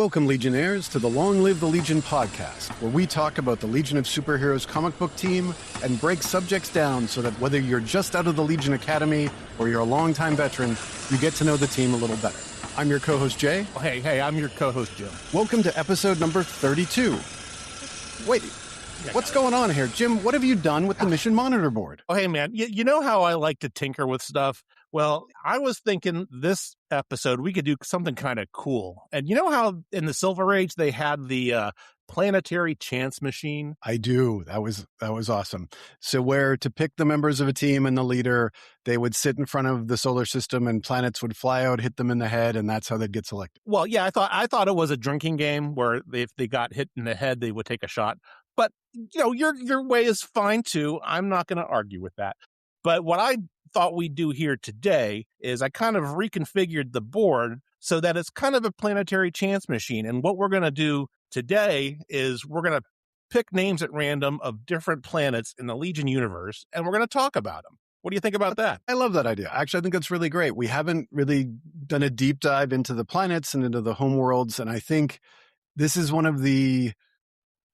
Welcome, Legionnaires, to the Long Live the Legion podcast, where we talk about the Legion of Superheroes comic book team and break subjects down so that whether you're just out of the Legion Academy or you're a longtime veteran, you get to know the team a little better. I'm your co-host, Jay. Hey, I'm your co-host, Jim. Welcome to episode number 32. Wait, what's going on here? Jim, what have you done with the mission monitor board? Oh, hey, man, you know how I like to tinker with stuff? Well, I was thinking this episode we could do something kind of cool. And you know how in the Silver Age they had the Planetary chance machine? I do. That was awesome. So where to pick the members of a team and the leader, they would sit in front of the solar system and planets would fly out, hit them in the head, and that's how they'd get selected. Well, yeah, I thought it was a drinking game where if they got hit in the head, they would take a shot. But, you know, your way is fine, too. I'm not going to argue with that. But what I thought we'd do here today is I kind of reconfigured the board so that it's kind of a planetary chance machine. And what we're going to do today is we're going to pick names at random of different planets in the Legion universe, and we're going to talk about them. What do you think about that? I love that idea. Actually, I think that's really great. We haven't really done a deep dive into the planets and into the homeworlds, and I think this is one of the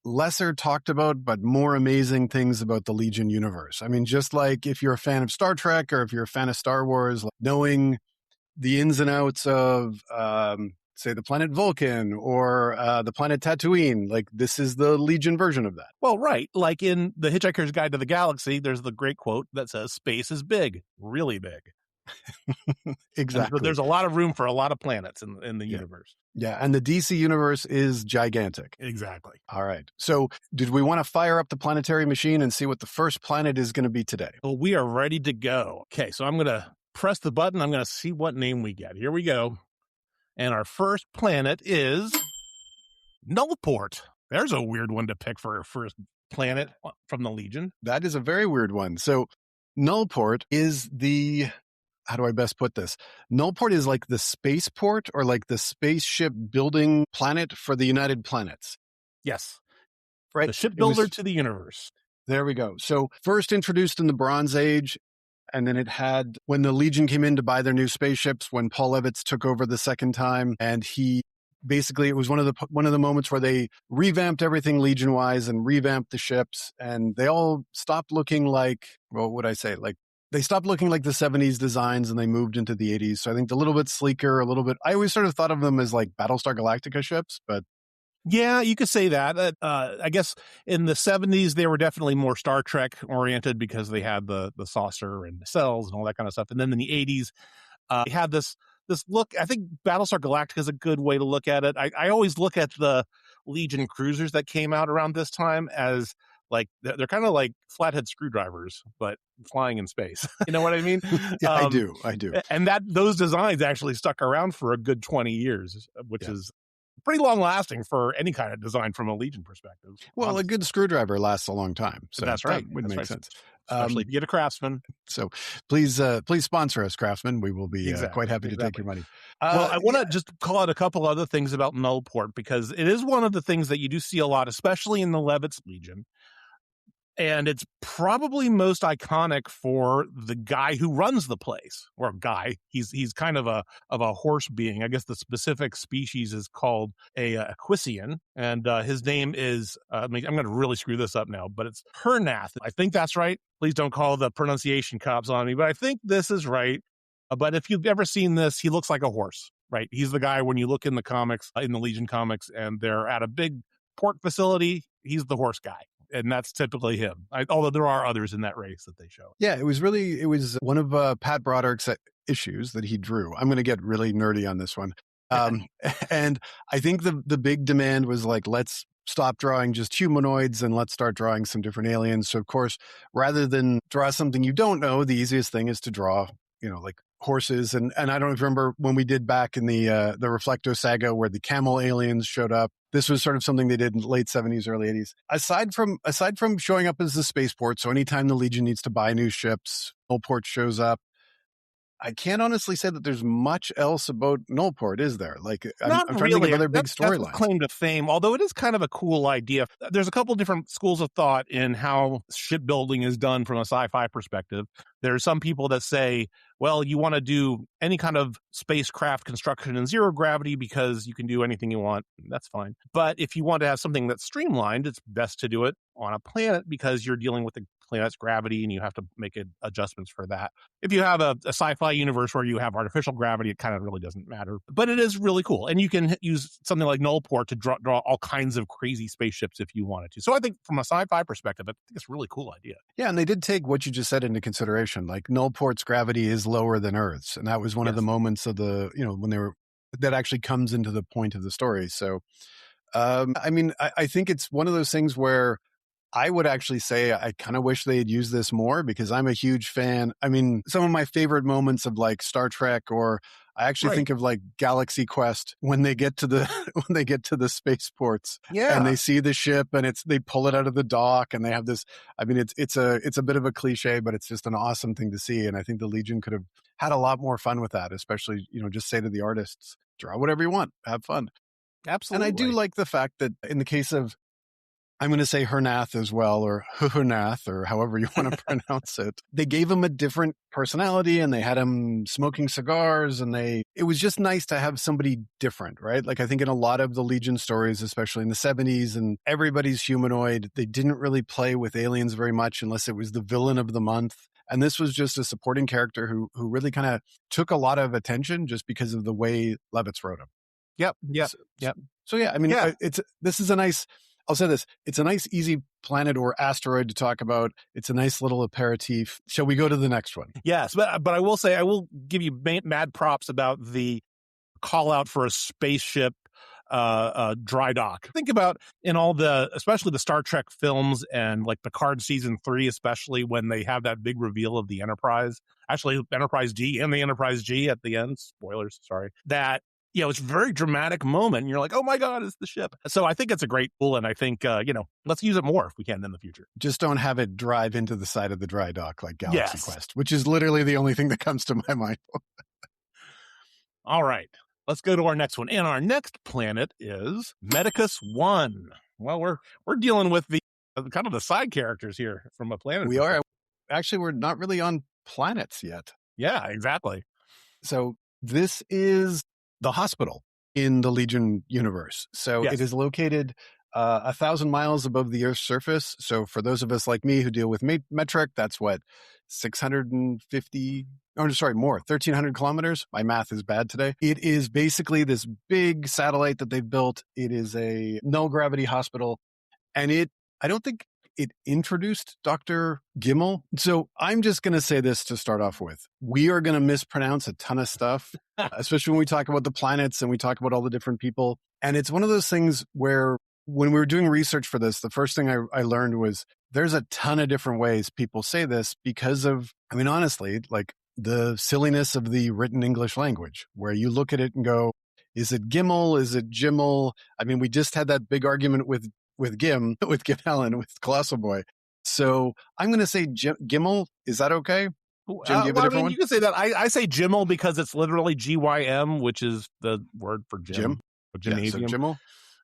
lesser talked about but more amazing things about the Legion universe. I mean, just like if you're a fan of Star Trek or if you're a fan of Star Wars, like knowing the ins and outs of say the planet Vulcan or the planet Tatooine, like this is the Legion version of that. Well, right. Like in The Hitchhiker's Guide to the Galaxy, there's the great quote that says space is big, really big. Exactly. There's a lot of room for a lot of planets in the universe. Yeah, and the DC universe is gigantic. Exactly. All right. So did we want to fire up the planetary machine and see what the first planet is going to be today? Well, we are ready to go. Okay, so I'm going to press the button. I'm going to see what name we get. Here we go. And our first planet is Nullport. There's a weird one to pick for our first planet from the Legion. That is a very weird one. So Nullport is the... How do I best put this? Nullport is like the spaceport or like the spaceship building planet for the United Planets. Yes. Right. The shipbuilder to the universe. There we go. So first introduced in the Bronze Age, and then it had, when the Legion came in to buy their new spaceships, when Paul Levitz took over the second time, and he basically, it was one of the moments where they revamped everything Legion-wise and revamped the ships, and they all stopped looking like, well, what would I say? Like, they stopped looking like the 70s designs and they moved into the 80s. So I think a little bit sleeker, a little bit, I always sort of thought of them as like Battlestar Galactica ships, but. Yeah, you could say that. I guess in the 70s, they were definitely more Star Trek oriented because they had the saucer and the cells and all that kind of stuff. And then in the 80s, they had this look. I think Battlestar Galactica is a good way to look at it. I always look at the Legion cruisers that came out around this time as like they're kind of like flathead screwdrivers, but flying in space. You know what I mean? Yeah, I do. And those designs actually stuck around for a good 20 years, which is pretty long lasting for any kind of design from a Legion perspective. Well, a good screwdriver lasts a long time. So that's right. That would make sense. Especially if you get a Craftsman. So please sponsor us, Craftsman. We will be quite happy to take your money. Well, I want to just call out a couple other things about Nullport because it is one of the things that you do see a lot, especially in the Levitz Legion. And it's probably most iconic for the guy who runs the place, or a guy. He's kind of a horse being. I guess the specific species is called a Equisian, and his name is. I'm going to really screw this up now, but it's Hernath. I think that's right. Please don't call the pronunciation cops on me, but I think this is right. But if you've ever seen this, he looks like a horse, right? He's the guy when you look in the comics, in the Legion comics, and they're at a big port facility. He's the horse guy. And that's typically him, although there are others in that race that they show. Yeah, it was one of Pat Broderick's issues that he drew. I'm going to get really nerdy on this one. And I think the big demand was like, let's stop drawing just humanoids and let's start drawing some different aliens. So, of course, rather than draw something you don't know, the easiest thing is to draw, like horses. And I don't remember when we did back in the Reflecto saga where the camel aliens showed up. This was sort of something they did in the late 70s, early 80s. Aside from showing up as the spaceport, so anytime the Legion needs to buy new ships, Nullport shows up. I can't honestly say that there's much else about Nullport, is there? Like, Not I'm trying to think of really. other big That's his storylines. claim to fame, although it is kind of a cool idea. There's a couple different schools of thought in how shipbuilding is done from a sci-fi perspective. There are some people that say, well, you want to do any kind of spacecraft construction in zero gravity because you can do anything you want. That's fine. But if you want to have something that's streamlined, it's best to do it on a planet because you're dealing with the planet's gravity and you have to make adjustments for that. If you have a sci-fi universe where you have artificial gravity, it kind of really doesn't matter. But it is really cool. And you can use something like Nullport to draw all kinds of crazy spaceships if you wanted to. So I think from a sci-fi perspective, I think it's a really cool idea. Yeah, and they did take what you just said into consideration. Like Nullport's gravity is lower than Earth's. And that was one of the moments of the, when they were, that actually comes into the point of the story. So, I mean, I think it's one of those things where I would actually say I kind of wish they had used this more because I'm a huge fan. I mean, some of my favorite moments of like Star Trek, or I actually think of like Galaxy Quest when they get to the when they get to the spaceports and they see the ship and they pull it out of the dock and they have this. I mean, it's a bit of a cliche, but it's just an awesome thing to see. And I think the Legion could have had a lot more fun with that, especially just say to the artists, draw whatever you want, have fun. Absolutely. And I do like the fact that in the case of, I'm going to say Hernath as well, or Hernath, or however you want to pronounce it. They gave him a different personality and they had him smoking cigars and it was just nice to have somebody different, right? Like I think in a lot of the Legion stories, especially in the 70s, and everybody's humanoid, they didn't really play with aliens very much unless it was the villain of the month. And this was just a supporting character who really kind of took a lot of attention just because of the way Levitz wrote him. Yep. So yeah, I mean, this is a nice, I'll say this, it's a nice, easy planet or asteroid to talk about. It's a nice little aperitif. Shall we go to the next one? Yes, but I will say, I will give you mad props about the call out for a spaceship dry dock. Think about in all especially the Star Trek films and like Picard season 3, especially when they have that big reveal of the Enterprise, actually Enterprise D and the Enterprise G at the end, spoilers, sorry, that it's a very dramatic moment. And you're like, oh my God, it's the ship. So I think it's a great tool. And I think, let's use it more if we can in the future. Just don't have it drive into the side of the dry dock like Galaxy Quest, which is literally the only thing that comes to my mind. All right, let's go to our next one. And our next planet is Medicus 1. Well, we're dealing with the kind of the side characters here from a planet. We are. Actually, we're not really on planets yet. Yeah, exactly. So this is the hospital in the Legion universe. So it is located 1,000 miles above the Earth's surface. So for those of us like me who deal with metric, that's what, 650, oh, sorry, more, 1,300 kilometers. My math is bad today. It is basically this big satellite that they've built. It is a null gravity hospital. And I don't think it introduced Dr. Gimmel. So I'm just going to say this to start off with. We are going to mispronounce a ton of stuff, especially when we talk about the planets and we talk about all the different people. And it's one of those things where when we were doing research for this, the first thing I learned was there's a ton of different ways people say this because of, I mean, honestly, like the silliness of the written English language, where you look at it and go, is it Gimmel? Is it Jimmel? I mean, we just had that big argument with Gim Allen, with Colossal Boy. So I'm going to say Gimmel. Is that okay? Jim, do you have a different one? You can say that. I say Jimmel because it's literally GYM, which is the word for Jim. Gymnasium. So Jimmel.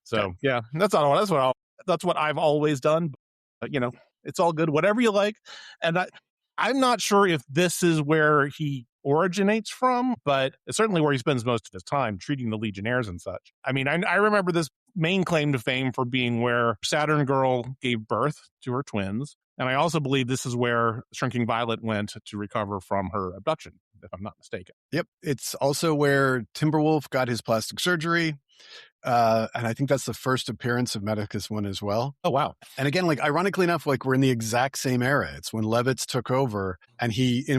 So yeah, that's what I've always done. But, it's all good, whatever you like. And I'm not sure if this is where he originates from, but it's certainly where he spends most of his time treating the Legionnaires and such. I mean, I remember this main claim to fame for being where Saturn Girl gave birth to her twins. And I also believe this is where Shrinking Violet went to recover from her abduction, if I'm not mistaken. Yep. It's also where Timberwolf got his plastic surgery. And I think that's the first appearance of Medicus 1 as well. Oh, wow. And again, like ironically enough, like we're in the exact same era. It's when Levitz took over and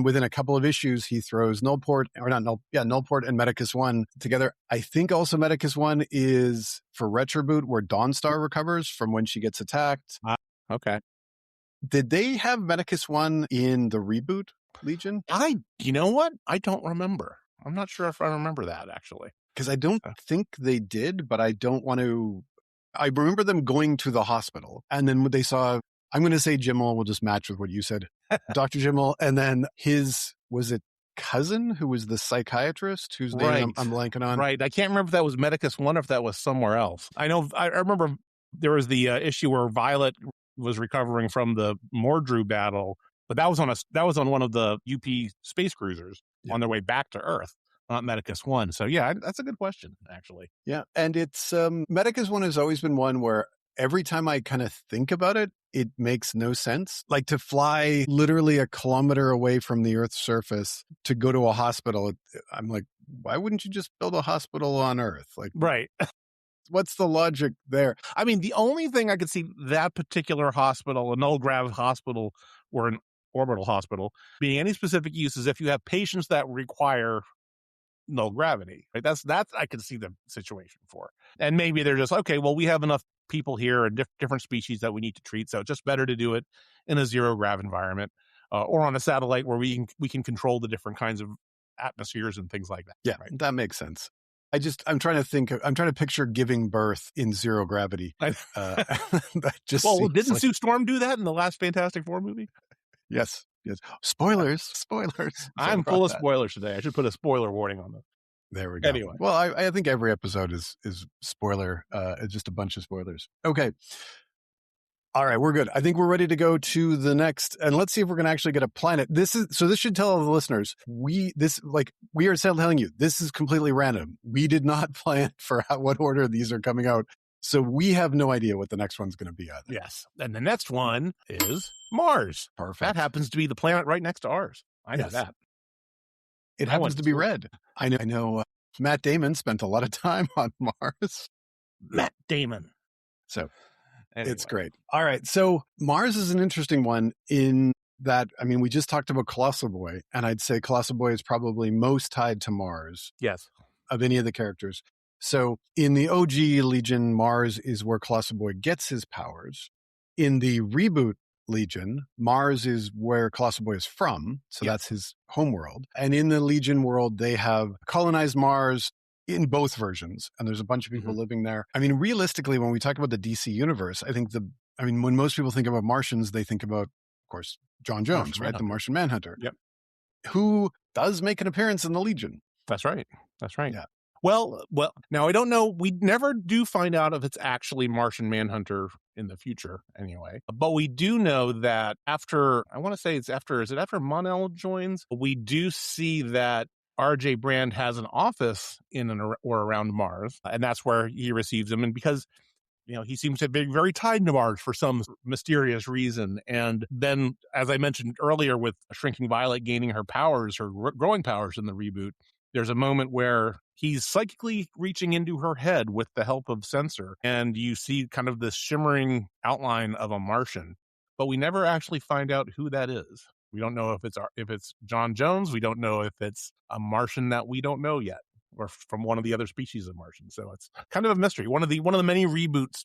within a couple of issues, he throws Nullport and Medicus 1 together. I think also Medicus 1 is for Retroboot where Dawnstar recovers from when she gets attacked. Okay. Did they have Medicus 1 in the reboot Legion? You know what? I don't remember. I'm not sure if I remember that actually. Because I don't think they did, but I don't want to. I remember them going to the hospital, and then when they saw, I'm going to say Jimmel will just match with what you said, Dr. Jimmel, and then was it cousin who was the psychiatrist whose name Right. I'm blanking on. Right. I can't remember if that was Medicus 1 or if that was somewhere else. I know, I remember there was the issue where Violet was recovering from the Mordru battle, but that was on one of the UP space cruisers on their way back to Earth, not Medicus 1. So yeah, that's a good question, actually. Yeah. And it's Medicus 1 has always been one where every time I kind of think about it, it makes no sense. Like to fly literally a kilometer away from the Earth's surface to go to a hospital. I'm like, why wouldn't you just build a hospital on Earth? Like, right. What's the logic there? I mean, the only thing I could see that particular hospital, a null-grav hospital or an orbital hospital, being any specific use is if you have patients that require null gravity. Right? That's I could see the situation for. And maybe they're just, okay, well, we have enough people here and different species that we need to treat, so it's just better to do it in a zero-grav environment or on a satellite where we can control the different kinds of atmospheres and things like that. Yeah, right? That makes sense. I'm trying to picture giving birth in zero gravity. That just didn't Sue Storm do that in the last Fantastic Four movie? Yes. Spoilers. I'm full of spoilers today. I should put a spoiler warning on them. There we go. Anyway. Well, I think every episode is spoiler, just a bunch of spoilers. Okay. All right, we're good. I think we're ready to go to the next, and let's see if we're going to actually get a planet. This should tell all the listeners, we are telling you, this is completely random. We did not plan for what order these are coming out. So we have no idea what the next one's going to be either. Yes. And the next one is Mars. Perfect. That happens to be the planet right next to ours. I know that. It happens to be red. I know Matt Damon spent a lot of time on Mars. Matt Damon. So anyway. It's great. All right. So Mars is an interesting one in that, I mean, we just talked about Colossal Boy, and I'd say Colossal Boy is probably most tied to Mars. Yes. Of any of the characters. So in the OG Legion, Mars is where Colossal Boy gets his powers. In the reboot Legion, Mars is where Colossal Boy is from. So that's his homeworld. And in the Legion world, they have colonized Mars in both versions. And there's a bunch of people living there. I mean, realistically, when we talk about the DC universe, I think when most people think about Martians, they think about, of course, John Jones, right? The Martian Manhunter. Yep. Who does make an appearance in the Legion. That's right. Yeah. Well, now I don't know. We never do find out if it's actually Martian Manhunter in the future anyway. But we do know that after is it after Mon-El joins? We do see that R.J. Brand has an office in or around Mars, and that's where he receives him. And because he seems to be very tied to Mars for some mysterious reason. And then, as I mentioned earlier, with Shrinking Violet gaining her powers, her growing powers in the reboot, there's a moment where he's psychically reaching into her head with the help of Sensor, and you see kind of this shimmering outline of a Martian, but we never actually find out who that is. We don't know if it's John Jones. We don't know if it's a Martian that we don't know yet, or from one of the other species of Martian. So it's kind of a mystery. One of the many reboots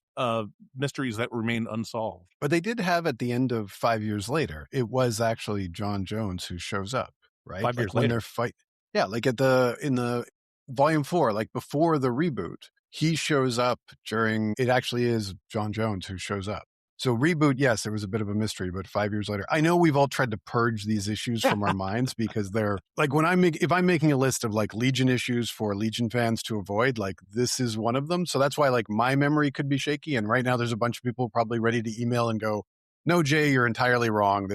mysteries that remain unsolved. But they did have at the end of 5 years later, it was actually John Jones who shows up, right? 5 years when later. they're fight. Yeah, like in the Volume 4, like before the reboot, he shows up it actually is John Jones who shows up. So reboot, yes, it was a bit of a mystery, but 5 years later, I know we've all tried to purge these issues from our minds because they're like if I'm making a list of like Legion issues for Legion fans to avoid, like this is one of them. So that's why like my memory could be shaky. And right now there's a bunch of people probably ready to email and go, no, Jay, you're entirely wrong.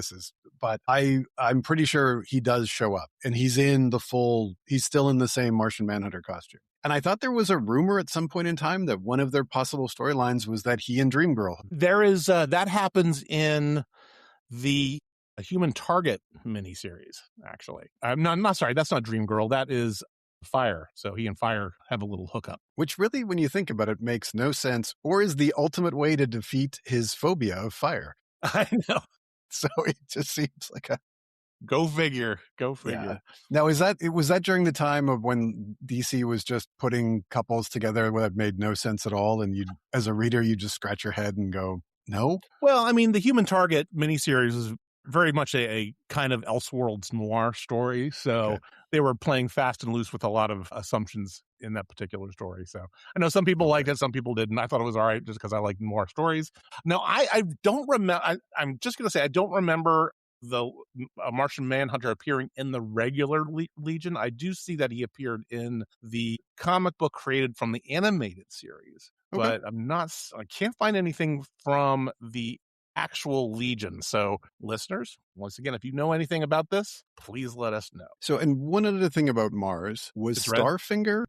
But I'm pretty sure he does show up and he's still in the same Martian Manhunter costume. And I thought there was a rumor at some point in time that one of their possible storylines was that he and Dream Girl. There is, that happens in the Human Target miniseries, actually. I'm not sorry, that's not Dream Girl. That is Fire. So he and Fire have a little hookup. Which really, when you think about it, makes no sense or is the ultimate way to defeat his phobia of fire. I know. So it just seems like a go figure. Yeah. Now, was that during the time of when DC was just putting couples together that made no sense at all, and you, as a reader, you just scratch your head and go, no? Well, I mean, the Human Target miniseries is very much a kind of Elseworlds noir story, so they were playing fast and loose with a lot of assumptions in that particular story. So I know some people liked it, some people didn't. I thought it was all right just because I like noir stories. No, I don't remember. I'm just going to say I don't remember the Martian Manhunter appearing in the regular Legion. I do see that he appeared in the comic book created from the animated series, Okay. but I can't find anything from the actual Legion. So, listeners, once again, if you know anything about this, please let us know. So, and one other thing about Mars was It's red. Starfinger.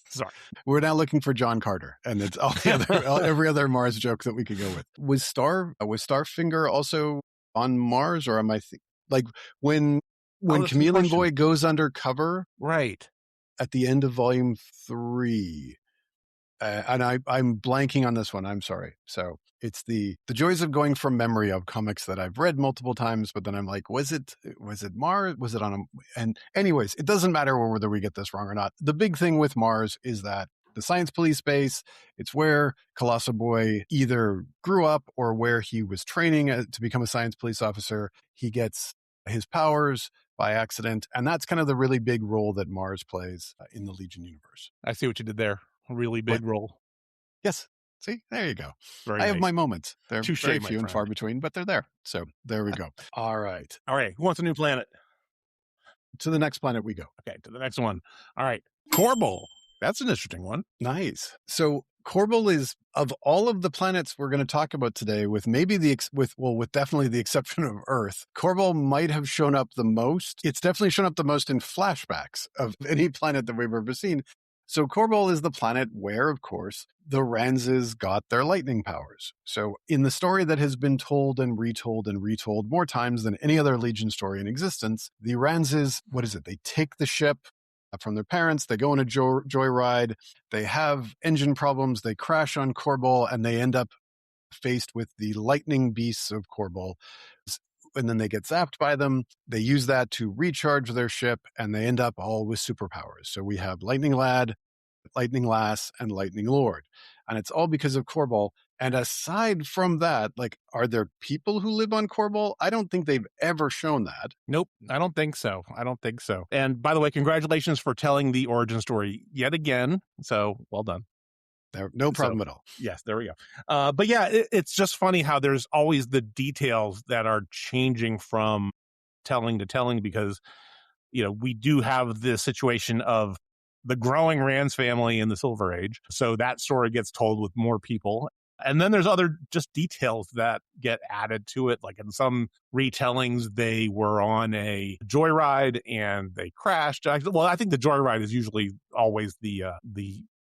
Sorry. We're now looking for John Carter, and it's all the other, every other Mars joke that we could go with. Was Starfinger also on Mars, or am I like when Chameleon Boy goes undercover, right, at the end of Volume 3? And I'm blanking on this one. I'm sorry. So it's the joys of going from memory of comics that I've read multiple times, but then I'm like, was it Mars? Was it on a? And anyways, it doesn't matter whether we get this wrong or not. The big thing with Mars is that the Science Police base, it's where Colossal Boy either grew up or where he was training to become a science police officer. He gets his powers by accident, and that's kind of the really big role that Mars plays in the Legion universe. I see what you did there. Really big role. Yes. See, there you go. Very I nice. have my moments. They're Touché, very few and far between, but they're there. So there we go. All right. Who wants a new planet? To the next planet we go. Okay, to the next one. All right. Korbal. That's an interesting one. Nice. So Korbal is, of all of the planets we're going to talk about today, with maybe with definitely the exception of Earth, Korbal might have shown up the most. It's definitely shown up the most in flashbacks of any planet that we've ever seen. So Korbal is the planet where, of course, the Ranzes got their lightning powers. So in the story that has been told and retold more times than any other Legion story in existence, the Ranzes, they take the ship from their parents, they go on a joyride, they have engine problems, they crash on Korbal, and they end up faced with the lightning beasts of Korbal. And then they get zapped by them. They use that to recharge their ship, and they end up all with superpowers. So we have Lightning Lad, Lightning Lass, and Lightning Lord. And it's all because of Korbal. And aside from that, are there people who live on Korbal? I don't think they've ever shown that. Nope, I don't think so. And by the way, congratulations for telling the origin story yet again. So well done. No problem at all. Yes, there we go. But yeah, it's just funny how there's always the details that are changing from telling to telling, because, we do have the situation of the growing Rands family in the Silver Age. So that story gets told with more people. And then there's other just details that get added to it. Like in some retellings, they were on a joyride and they crashed. Well, I think the joyride is usually always the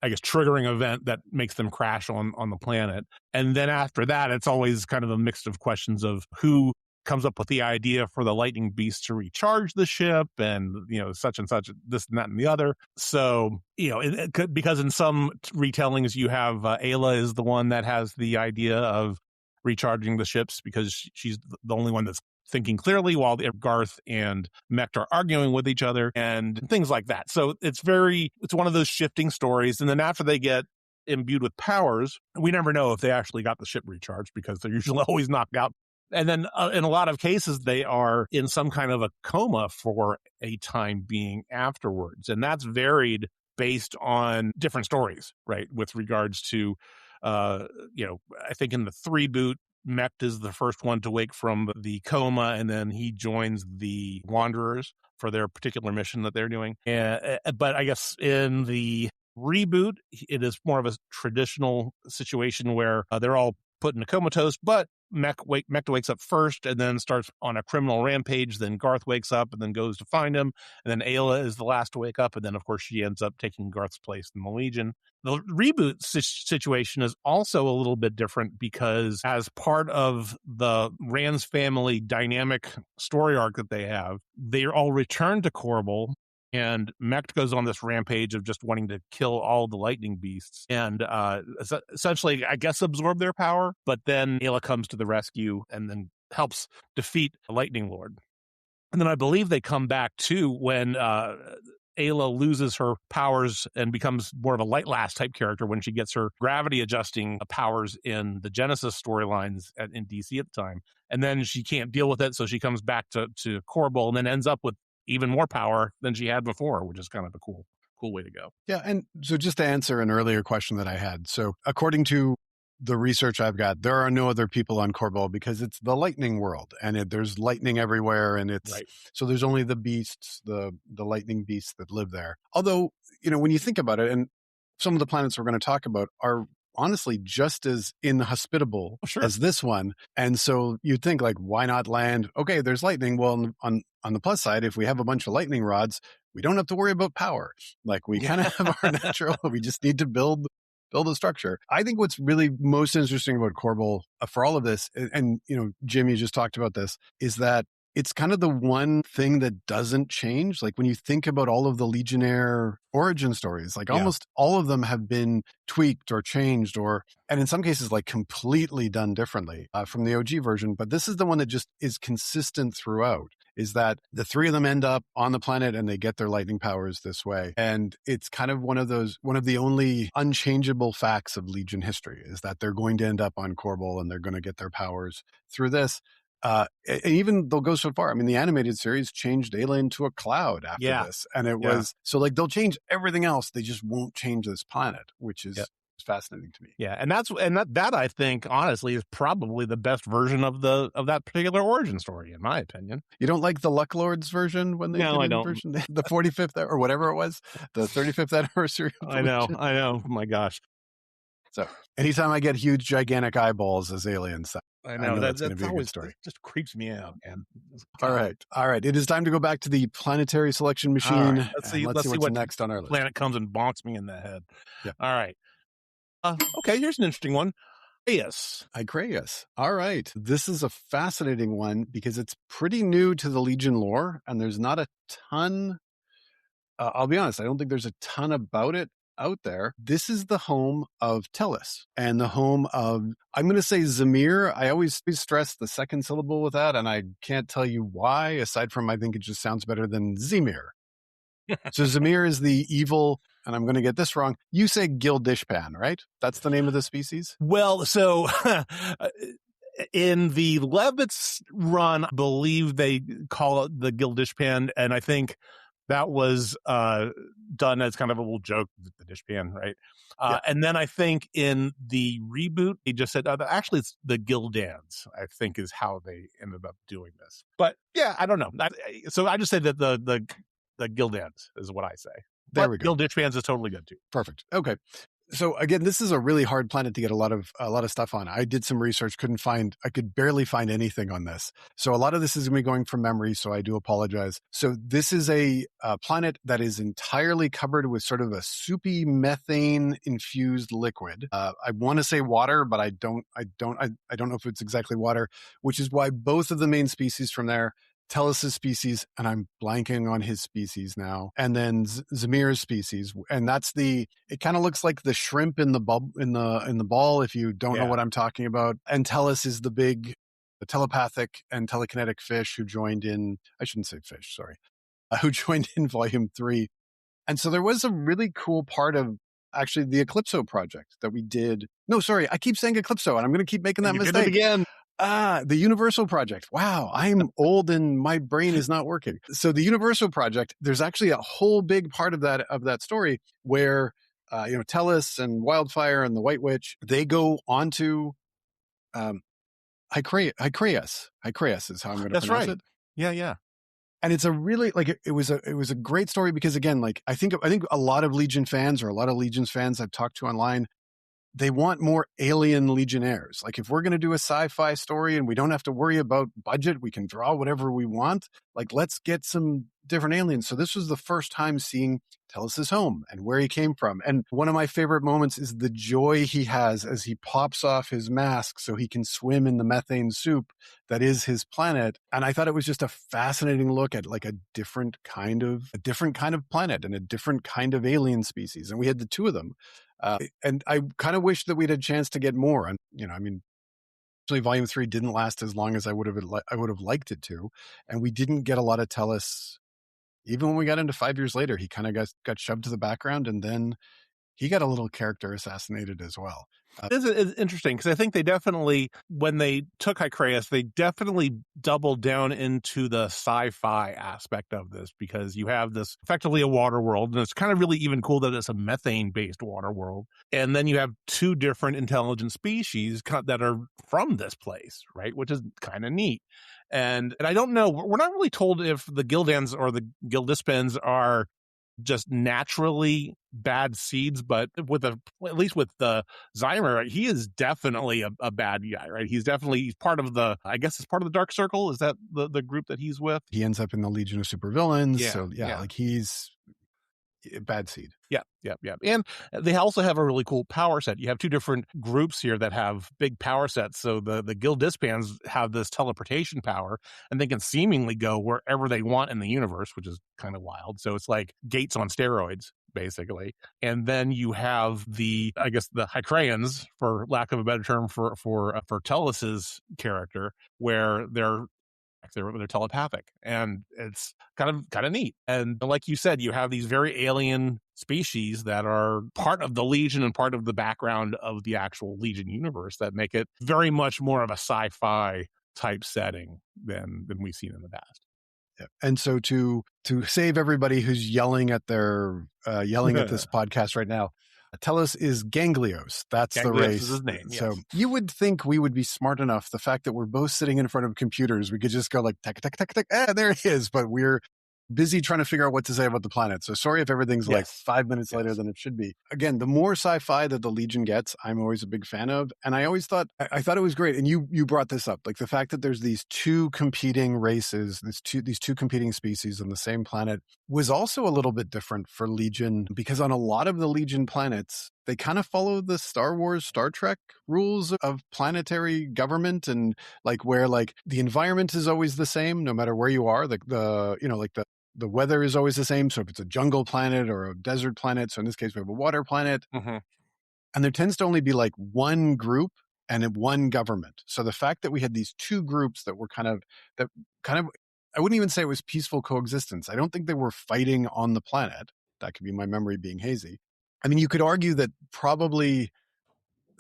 triggering event that makes them crash on the planet. And then after that, it's always kind of a mix of questions of who comes up with the idea for the lightning beast to recharge the ship, and such and such, this and that and the other. So because in some retellings you have Ayla is the one that has the idea of recharging the ships because she's the only one that's thinking clearly, while Garth and Mech are arguing with each other and things like that. So it's one of those shifting stories. And then after they get imbued with powers, we never know if they actually got the ship recharged, because they're usually always knocked out. And then in a lot of cases, they are in some kind of a coma for a time being afterwards. And that's varied based on different stories, right? With regards to, I think in the 3 boot, Mech is the first one to wake from the coma, and then he joins the Wanderers for their particular mission that they're doing. But I guess in the reboot, it is more of a traditional situation where they're all put in a comatose, but Mech wakes up first and then starts on a criminal rampage. Then Garth wakes up and then goes to find him. And then Ayla is the last to wake up. And then, of course, she ends up taking Garth's place in the Legion. The reboot situation is also a little bit different, because as part of the Rands family dynamic story arc that they have, they're all returned to Korbal. And Mech goes on this rampage of just wanting to kill all the lightning beasts and essentially, I guess, absorb their power. But then Ayla comes to the rescue and then helps defeat the Lightning Lord. And then I believe they come back too when Ayla loses her powers and becomes more of a Light Lass type character when she gets her gravity adjusting powers in the Genesis storylines in DC at the time. And then she can't deal with it, so she comes back to Korbal and then ends up with even more power than she had before, which is kind of a cool way to go. Yeah, and so just to answer an earlier question that I had, so according to the research I've got, there are no other people on Korbol because it's the lightning world, and there's lightning everywhere, and Right. so there's only the beasts, the lightning beasts that live there. Although, when you think about it, and some of the planets we're going to talk about are honestly just as inhospitable as this one. And so you'd think, like, why not land? Okay, there's lightning. Well, on the plus side, if we have a bunch of lightning rods, we don't have to worry about power. Like, we kind of have our natural, we just need to build a structure. I think what's really most interesting about Korbol for all of this, and Jim, you just talked about this, is that it's kind of the one thing that doesn't change. Like, when you think about all of the Legionnaire origin stories, like almost all of them have been tweaked or changed, and in some cases, like, completely done differently from the OG version. But this is the one that just is consistent throughout, is that the three of them end up on the planet and they get their lightning powers this way. And it's kind of one of the only unchangeable facts of Legion history, is that they're going to end up on Korbol and they're going to get their powers through this. And even they'll go so far. I mean, the animated series changed Ayla into a cloud after this. And it was, so, like, they'll change everything else. They just won't change this planet, which is fascinating to me. Yeah. And that I think, honestly, is probably the best version of that particular origin story, in my opinion. You don't like the Luck Lords version when they No, I don't. Version, the 45th or whatever it was, the 35th anniversary. I know. Oh my gosh. So anytime I get huge, gigantic eyeballs as aliens, I know that's going to be a good story. It just creeps me out, man. All right. It is time to go back to the planetary selection machine. Right. Let's see what's next on our list. Planet comes and bonks me in the head. Yeah. All right. Okay, here's an interesting one. Hykraius. All right. This is a fascinating one because it's pretty new to the Legion lore, and there's not a ton. I'll be honest, I don't think there's a ton about it out there. This is the home of Tellus and the home of, I'm going to say Zamir. I always stress the second syllable with that, and I can't tell you why, aside from I think it just sounds better than Zemir. So Zamir is the evil, and I'm going to get this wrong. You say Gildishpan, right? That's the name of the species? Well, so in the Levitz run, I believe they call it the Gildishpan, and I think that was done as kind of a little joke, the dishpan, right? And then I think in the reboot, they just said, actually, it's the Gildans, I think, is how they ended up doing this. But yeah, I don't know. So I just say that the Gildans is what I say. There we go. Gildishpans is totally good too. Perfect. Okay. So again, this is a really hard planet to get a lot of stuff on. I did some research, I could barely find anything on this. So a lot of this is going to be going from memory, so I do apologize. So this is a planet that is entirely covered with sort of a soupy methane infused liquid. I want to say water, but I don't know if it's exactly water, which is why both of the main species from there, Tellus' species, and I'm blanking on his species now, and then Zamir's species, and that's it kind of looks like the shrimp in the ball, if you don't know what I'm talking about. And Tellus is the telepathic and telekinetic fish who joined in, I shouldn't say fish, sorry, who joined in Volume 3. And so there was a really cool part of actually the Eclipso project that we did. No, sorry, I keep saying Eclipso, and I'm going to keep making that mistake. Did it again. The Universal Project. Wow, I'm old and my brain is not working. So the Universal Project, there's actually a whole big part of that story where Tellus and Wildfire and the White Witch, they go onto Hykraius. Hykraius is how I'm going to pronounce it. Yeah. And it's a really, like, it was a great story because, again, like, I think a lot of Legion fans, or a lot of Legion's fans I've talked to online, they want more alien Legionnaires. Like, if we're going to do a sci-fi story and we don't have to worry about budget, we can draw whatever we want. Like, let's get some different aliens. So this was the first time seeing Tellus' home and where he came from. And one of my favorite moments is the joy he has as he pops off his mask so he can swim in the methane soup that is his planet. And I thought it was just a fascinating look at, like, a different kind of planet and a different kind of alien species. And we had the two of them. And I kind of wish that we'd had a chance to get more. And, actually Volume 3 didn't last as long as I would have liked it to. And we didn't get a lot of Tellus. Even when we got into 5 years later, he kind of got shoved to the background, and then he got a little character assassinated as well. This is interesting because I think they definitely, when they took Hykraius, they definitely doubled down into the sci-fi aspect of this, because you have this effectively a water world, and it's kind of really even cool that it's a methane-based water world. And then you have two different intelligent species that are from this place, right? Which is kind of neat. And I don't know, we're not really told if the Gildans or the Gildispens are just naturally bad seeds, but at least with the Zymer, right, he is definitely a bad guy, right? He's part of I guess it's part of the Dark Circle. Is that the group that he's with? He ends up in the Legion of Supervillains. Yeah, So yeah, like he's a bad seed. Yeah. And they also have a really cool power set. You have two different groups here that have big power sets. So the Gildispans have this teleportation power, and they can seemingly go wherever they want in the universe, which is kind of wild. So it's like Gates on steroids, basically. And then you have the Hykraians, for lack of a better term, for Tellus's character, where they're telepathic, and it's kind of neat. And like you said, you have these very alien species that are part of the Legion and part of the background of the actual Legion universe that make it very much more of a sci-fi type setting than we've seen in the past. Yeah. And so to save everybody who's yelling at this podcast right now, Tellus is Ganglios. That's the race. Is his name, yes. So you would think we would be smart enough. The fact that we're both sitting in front of computers, we could just go like, tick, tick, tick, tick. There he is. But we're busy trying to figure out what to say about the planet. So sorry if everything's like 5 minutes later than it should be. Again, the more sci-fi that the Legion gets, I'm always a big fan of. And I always thought it was great. And you brought this up, like the fact that there's these two competing races, these two competing species on the same planet was also a little bit different for Legion, because on a lot of the Legion planets, they kind of follow the Star Wars, Star Trek rules of planetary government, and like where like the environment is always the same no matter where you are. The weather is always the same. So if it's a jungle planet or a desert planet, so in this case, we have a water planet. Mm-hmm. And there tends to only be like one group and one government. So the fact that we had these two groups that were kind of, I wouldn't even say it was peaceful coexistence. I don't think they were fighting on the planet. That could be my memory being hazy. I mean, you could argue that probably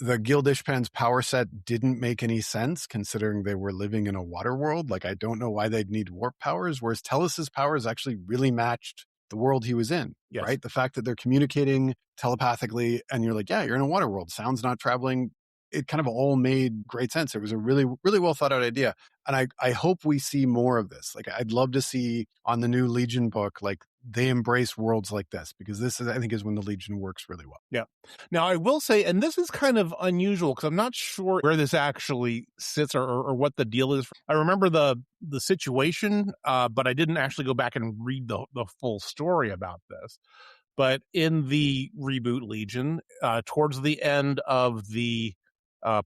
the Gildishpan's power set didn't make any sense considering they were living in a water world. Like, I don't know why they'd need warp powers, whereas Tellus's powers actually really matched the world he was in, right? The fact that they're communicating telepathically and you're like, yeah, you're in a water world. Sound's not traveling. It kind of all made great sense. It was a really, really well thought out idea. And I hope we see more of this. Like, I'd love to see on the new Legion book, like they embrace worlds like this, because this is, I think, is when the Legion works really well. Yeah. Now I will say, and this is kind of unusual because I'm not sure where this actually sits or what the deal is. I remember the situation, but I didn't actually go back and read the full story about this. But in the reboot Legion, towards the end of the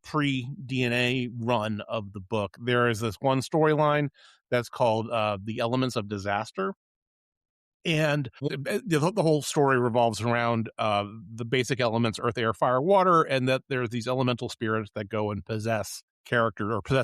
pre-DNA run of the book, there is this one storyline that's called The Elements of Disaster. And the whole story revolves around the basic elements, earth, air, fire, water, and that there's these elemental spirits that go and possess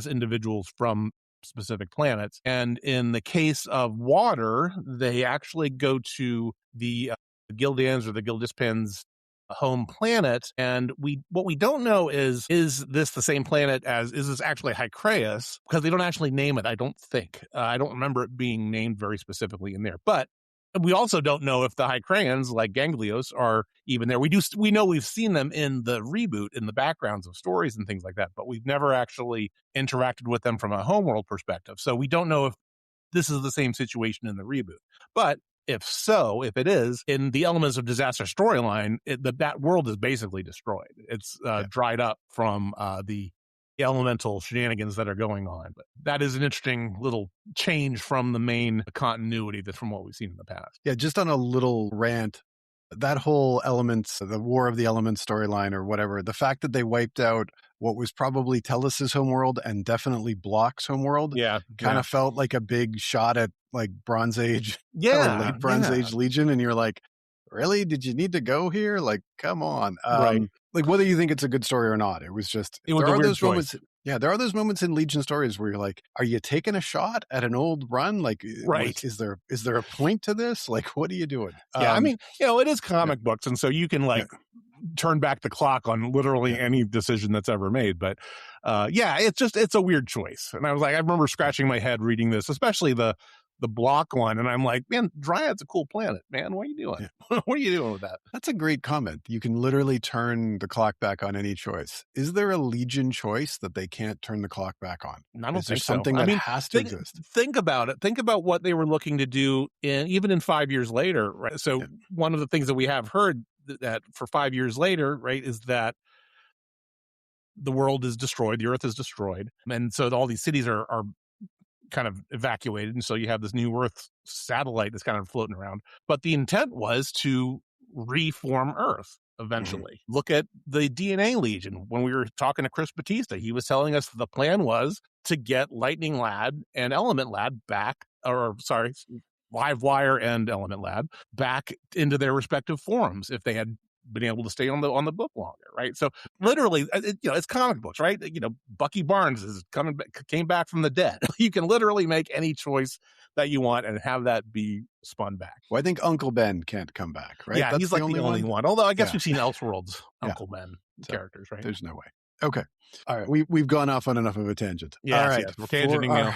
individuals from specific planets. And in the case of water, they actually go to the Gildans or the Gildispans' home planet. And what we don't know is this the same planet is this actually Hykraius? Because they don't actually name it, I don't think. I don't remember it being named very specifically in there. But we also don't know if the Hykraians, like Ganglios, are even there. We know we've seen them in the reboot, in the backgrounds of stories and things like that, but we've never actually interacted with them from a homeworld perspective. So we don't know if this is the same situation in the reboot. But if it is, in the Elements of Disaster storyline, that world is basically destroyed. It's dried up from the elemental shenanigans that are going on. But that is an interesting little change from the main continuity that's from what we've seen in the past. Yeah, just on a little rant, that whole the War of the Elements storyline or whatever, the fact that they wiped out what was probably Tellus's homeworld and definitely Block's homeworld kind of felt like a big shot at like Bronze Age or late Bronze Age Legion. And you're like, really? Did you need to go here? Like, come on. Right. Like, whether you think it's a good story or not, it was just, it was there a are weird those choice. moments. Yeah, there are those moments in Legion stories where you're like, are you taking a shot at an old run? Like, Right. is there a point to this? Like, what are you doing? Yeah, I mean, it is Yeah, comic books, and so you can yeah, turn back the clock on literally yeah, any decision that's ever made. But yeah, it's a weird choice. And I remember yeah. scratching my head reading this, especially the block one, and I'm like, man, Dryad's a cool planet, man. What are you doing? Yeah. What are you doing with that? That's a great comment. You can literally turn the clock back on any choice. Is there a Legion choice that they can't turn the clock back on? I don't Is there think so. something I that mean, has to think exist? think about it. Think about what they were looking to do even in 5 years later, right? So Yeah. one of the things that we have heard that for 5 years later, right, is that the world is destroyed, the Earth is destroyed, and so all these cities are kind of evacuated, and so you have this new Earth satellite that's kind of floating around. But the intent was to reform Earth Mhm. eventually. Look at the DNA Legion. When we were talking to Chris Batista, he was telling us the plan was to get Lightning Lad and Element Lad back, or sorry, Livewire and Element Lad back into their respective forms if they had been able to stay on the book longer, right? So literally, it's comic books, right? Bucky Barnes came back from the dead. You can literally make any choice that you want and have that be spun back. Well, I think Uncle Ben can't come back, right? Yeah, That's he's the like the only only one. one. Although I guess Yeah, we've seen Elseworlds yeah. Uncle Ben So characters, right? there's no way. Okay. All right. We've gone off on enough of a tangent. All Yes, right. yes. We're tangenting now.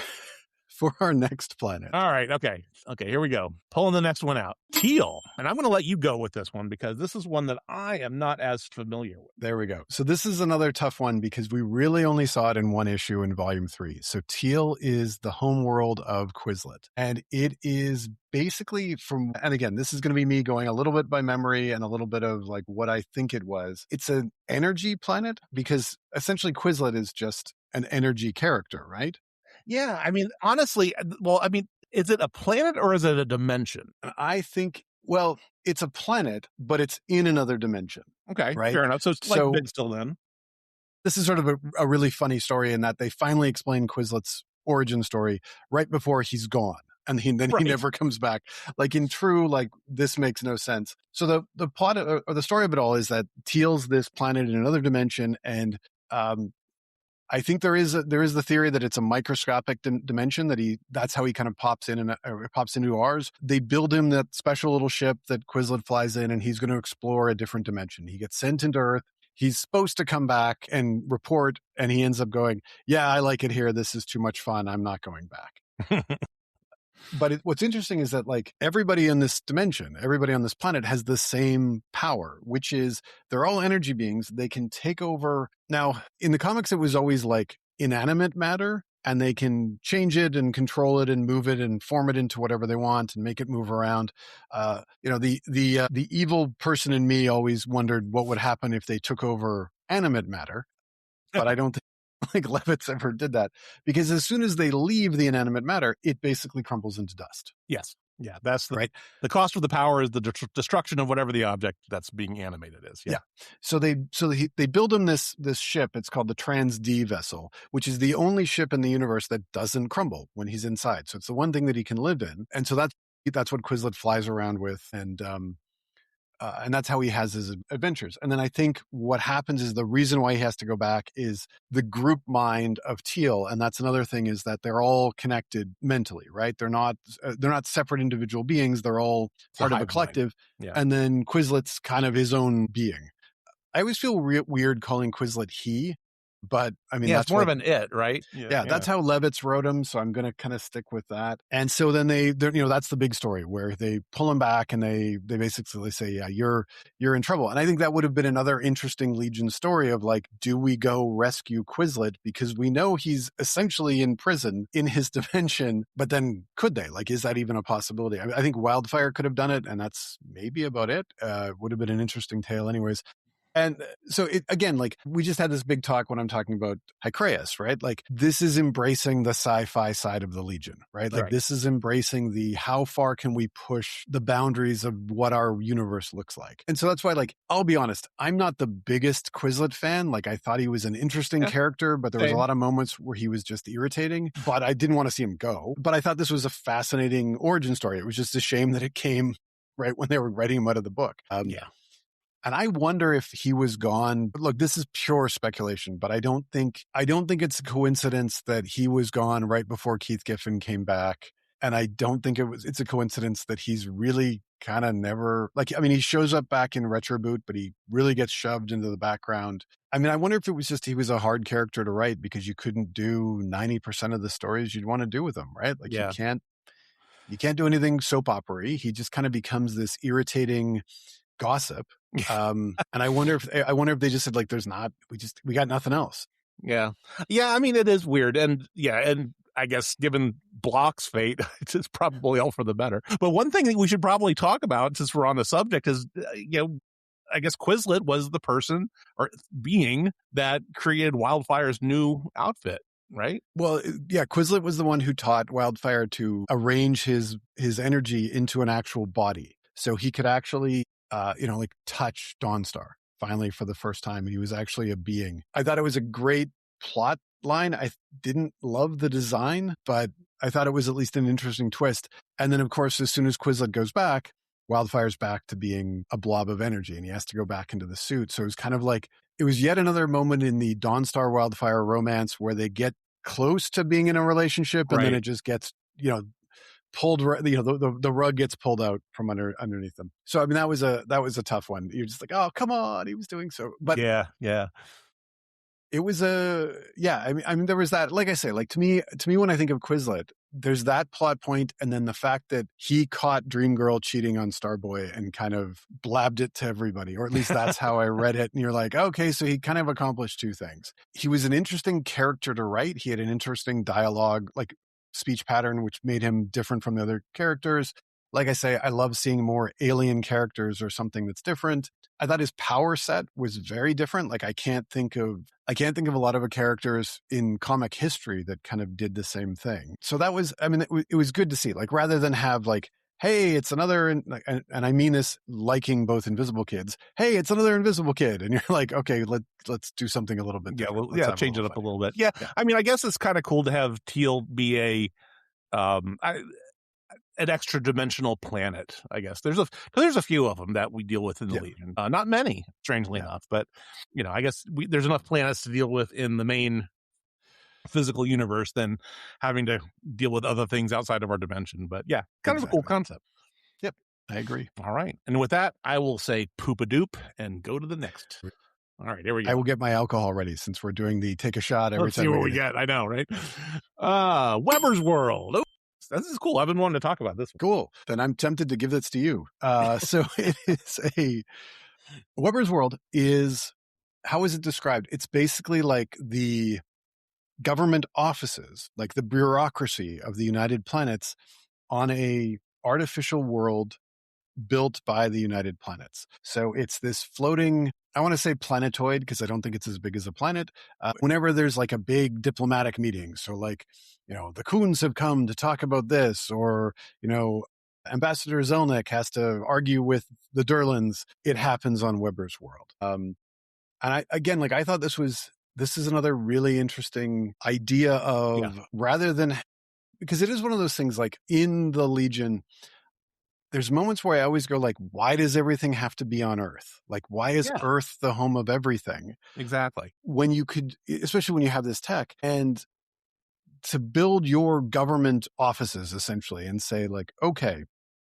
For our next planet. All right. Okay. Here we go. Pulling the next one out. Teal. And I'm going to let you go with this one because this is one that I am not as familiar with. There we go. So this is another tough one because we really only saw it in one issue in volume 3. So Teal is the homeworld of Quizlet. And it is basically and again, this is going to be me going a little bit by memory and a little bit of like what I think it was. It's an energy planet because essentially Quizlet is just an energy character, right? Yeah, I mean, honestly, is it a planet or is it a dimension? I think, well, it's a planet, but it's in another dimension, Okay, right? fair enough. So it's like So big still then. this is sort of a really funny story in that they finally explain Quizlet's origin story right before he's gone. And then he Right. never comes back. Like in true, like this makes no sense. So the plot or the story of it all is that Teal's this planet in another dimension, and I think there is the theory that it's a microscopic dimension that's how he kind of pops in and pops into ours. They build him that special little ship that Quizlet flies in, and he's going to explore a different dimension. He gets sent into Earth. He's supposed to come back and report, and he ends up going, "Yeah, I like it here. This is too much fun. I'm not going back." But what's interesting is that like everybody in this dimension, everybody on this planet has the same power, which is they're all energy beings. They can take over. Now, in the comics, it was always like inanimate matter, and they can change it and control it and move it and form it into whatever they want and make it move around. The evil person in me always wondered what would happen if they took over animate matter, but I don't think like Levitz ever did that, because as soon as they leave the inanimate matter, it basically crumbles into dust. Yes. Yeah, that's right. The cost of the power is the destruction of whatever the object that's being animated is. Yeah. So they build him this ship. It's called the Trans-D vessel, which is the only ship in the universe that doesn't crumble when he's inside. So it's the one thing that he can live in, and so that's what Quizlet flies around with, and that's how he has his adventures. And then I think what happens is the reason why he has to go back is the group mind of Teal. And that's another thing, is that they're all connected mentally, right? They're not separate individual beings. They're all part of a collective. Yeah. And then Quizlet's kind of his own being. I always feel weird calling Quizlet he, but I mean, that's more of an it, right? Yeah, that's how Levitz wrote him, so I'm going to kind of stick with that. And so then that's the big story where they pull him back and they basically say, yeah, you're in trouble. And I think that would have been another interesting Legion story of like, do we go rescue Quizlet? Because we know he's essentially in prison in his dimension, but then could they? Like, is that even a possibility? I think Wildfire could have done it, and that's maybe about it. Would have been an interesting tale anyways. And so again, like we just had this big talk when I'm talking about Hykraius, right? Like this is embracing the sci-fi side of the Legion, right? Like this is embracing the how far can we push the boundaries of what our universe looks like. And so that's why, like, I'll be honest, I'm not the biggest Quizlet fan. Like I thought he was an interesting character, but there was a lot of moments where he was just irritating, but I didn't want to see him go. But I thought this was a fascinating origin story. It was just a shame that it came right when they were writing him out of the book. And I wonder if he was gone. Look, this is pure speculation, but I don't think it's a coincidence that he was gone right before Keith Giffen came back. And I don't think it's a coincidence that he's really kind of never, like, I mean, he shows up back in Retroboot, but he really gets shoved into the background. I mean, I wonder if it was just he was a hard character to write because you couldn't do 90% of the stories you'd want to do with him, right? Like you can't do anything soap opera-y. He just kind of becomes this irritating gossip. And I wonder if they just said, like, we got nothing else. Yeah. I mean, it is weird, and I guess given Block's fate, it's probably all for the better. But one thing that we should probably talk about, since we're on the subject, is I guess Quizlet was the person or being that created Wildfire's new outfit, right? Well, yeah, Quizlet was the one who taught Wildfire to arrange his energy into an actual body, so he could actually like touch Dawnstar finally for the first time. He was actually a being. I thought it was a great plot line. I didn't love the design, but I thought it was at least an interesting twist. And then, of course, as soon as Quizlet goes back, Wildfire's back to being a blob of energy, and he has to go back into the suit. So it was kind of like, it was yet another moment in the Dawnstar Wildfire romance where they get close to being in a relationship, and then it just gets, pulled, the rug gets pulled out from underneath them. So I mean, that was a tough one. You're just like, oh, come on, he was doing so, but yeah. It was I mean, there was that, like I say, like to me, when I think of Quizlet, there's that plot point, and then the fact that he caught Dream Girl cheating on Starboy and kind of blabbed it to everybody, or at least that's how I read it. And you're like, okay, so he kind of accomplished two things. He was an interesting character to write. He had an interesting dialogue, like speech pattern, which made him different from the other characters. Like I say, I love seeing more alien characters or something that's different. I thought his power set was very different. Like I can't think of a lot of characters in comic history that kind of did the same thing. So that was, I mean, it was good to see. Like rather than have like, hey, it's another, and I mean this liking both Invisible Kids. Hey, it's another Invisible Kid, and you're like, okay, let's do something a little bit different. Change it up a little bit. Yeah. I mean, I guess it's kind of cool to have Teal be an extra dimensional planet. I guess there's a few of them that we deal with in the Legion. Not many, strangely enough, but I guess there's enough planets to deal with in the main physical universe than having to deal with other things outside of our dimension. But yeah, kind of a cool concept. Yep, I agree. All right, and with that, I will say poop a doop and go to the next. All right, here we go. I will get my alcohol ready since we're doing the take a shot every Let's time. See what we get. I know, right? Weber's World. Oh, this is cool. I've been wanting to talk about this one. Cool. Then I'm tempted to give this to you. So it is Weber's World is, how is it described? It's basically like the government offices, like the bureaucracy of the United Planets on a artificial world built by the United Planets. So it's this floating, I want to say planetoid because I don't think it's as big as a planet. Whenever there's like a big diplomatic meeting, so like, the Coons have come to talk about this, or, Ambassador Zelnick has to argue with the Durlans, it happens on Weber's World. And I thought this is another really interesting idea of rather than, because it is one of those things like in the Legion, there's moments where I always go like, why does everything have to be on Earth? Like, why is Earth the home of everything? Exactly. When you could, especially when you have this tech, and to build your government offices essentially and say like, okay,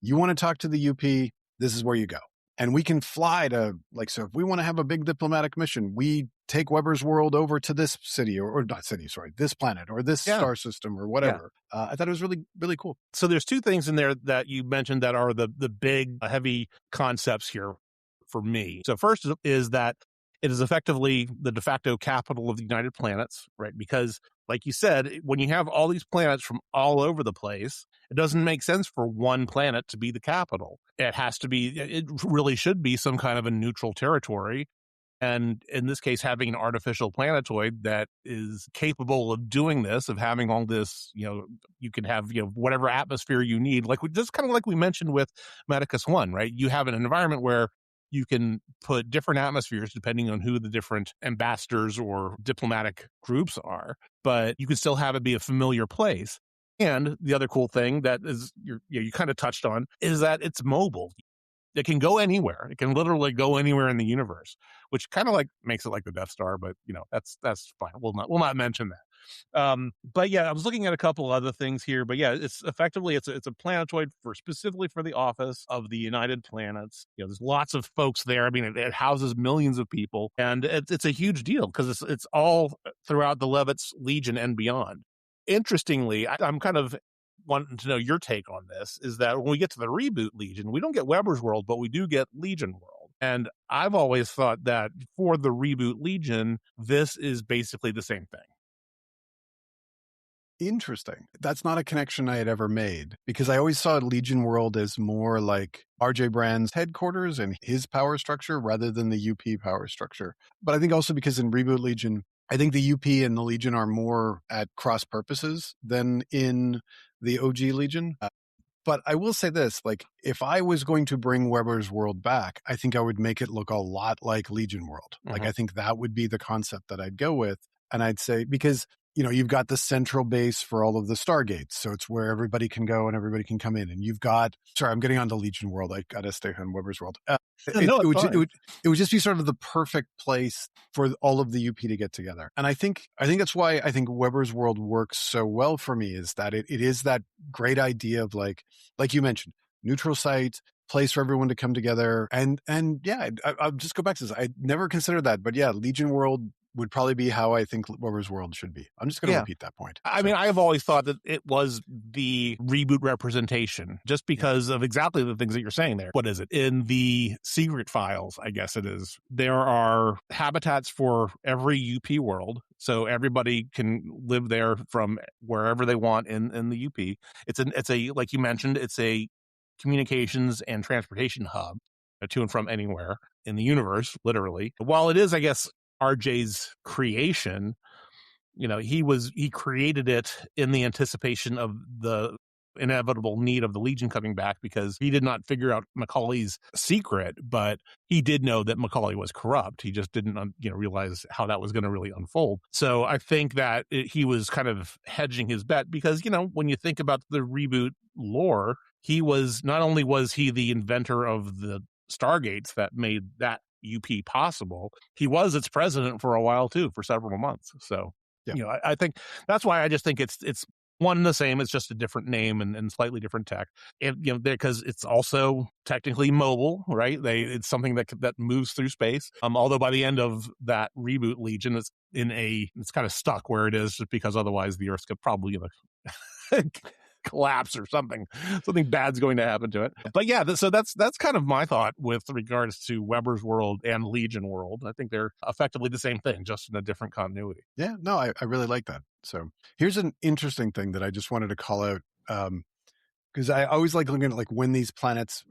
you want to talk to the UP, this is where you go. And we can fly to, like, so if we want to have a big diplomatic mission, we take Weber's World over to this city or not city, sorry, this planet or this star system or whatever. I thought it was really, really cool. So there's two things in there that you mentioned that are the big, heavy concepts here for me. So first is that it is effectively the de facto capital of the United Planets, right? Because like you said, when you have all these planets from all over the place, it doesn't make sense for one planet to be the capital. It really should be some kind of a neutral territory. And in this case, having an artificial planetoid that is capable of doing this, of having all this, you can have, whatever atmosphere you need, just kind of like we mentioned with Medicus 1, right? You have an environment where you can put different atmospheres depending on who the different ambassadors or diplomatic groups are, but you can still have it be a familiar place. And the other cool thing that is you kind of touched on is that it's mobile. It can go anywhere. It can literally go anywhere in the universe, which kind of like makes it like the Death Star, but that's fine. We'll not mention that. But yeah, I was looking at a couple other things here, but yeah, it's effectively it's a planetoid specifically for the office of the United Planets. There's lots of folks there. I mean, it houses millions of people, and it's a huge deal because it's all throughout the Levitz Legion and beyond. Interestingly, I'm kind of wanting to know your take on this, is that when we get to the reboot Legion, we don't get Weber's World, but we do get Legion World. And I've always thought that for the reboot Legion, this is basically the same thing. Interesting. That's not a connection I had ever made, because I always saw Legion World as more like RJ Brand's headquarters and his power structure rather than the UP power structure. But I think also because in Reboot Legion, I think the UP and the Legion are more at cross purposes than in the OG Legion. But I will say this, like, if I was going to bring Weber's World back, I think I would make it look a lot like Legion World. Like, I think that would be the concept that I'd go with. And I'd say, because, you've got the central base for all of the Stargates. So it's where everybody can go and everybody can come in. And you've got, sorry, I'm getting on to Legion World. I got to stay on Weber's World. It would just be sort of the perfect place for all of the UP to get together. And I think that's why I think Weber's World works so well for me, is that it is that great idea of like you mentioned, neutral site, place for everyone to come together. And yeah, I'll just go back to this. I never considered that, but yeah, Legion World would probably be how I think Weber's World should be. I'm just going to repeat that point. I mean, I've always thought that it was the reboot representation, just because of exactly the things that you're saying there. What is it? In the secret files, I guess it is, there are habitats for every UP world. So everybody can live there from wherever they want in the UP. It's a like you mentioned, it's a communications and transportation hub to and from anywhere in the universe, literally. While it is, I guess, RJ's creation, he created it in the anticipation of the inevitable need of the Legion coming back, because he did not figure out Macaulay's secret, but he did know that Macaulay was corrupt. He just didn't realize how that was going to really unfold. So I think that he was kind of hedging his bet, because when you think about the reboot lore, he was not only was he the inventor of the Stargates that made that UP possible, he was its president for a while too, for several months. So I think that's why I just think it's one and the same. It's just a different name and slightly different tech. And because it's also technically mobile, right? It's something that moves through space. Although by the end of that reboot Legion, it's kind of stuck where it is, just because otherwise the Earth's probably collapse or something bad's going to happen to it. But yeah, so that's kind of my thought with regards to Weber's World and Legion World. I think they're effectively the same thing, just in a different continuity. Yeah, no, I really like that. So here's an interesting thing that I just wanted to call out, because I always like looking at when these planets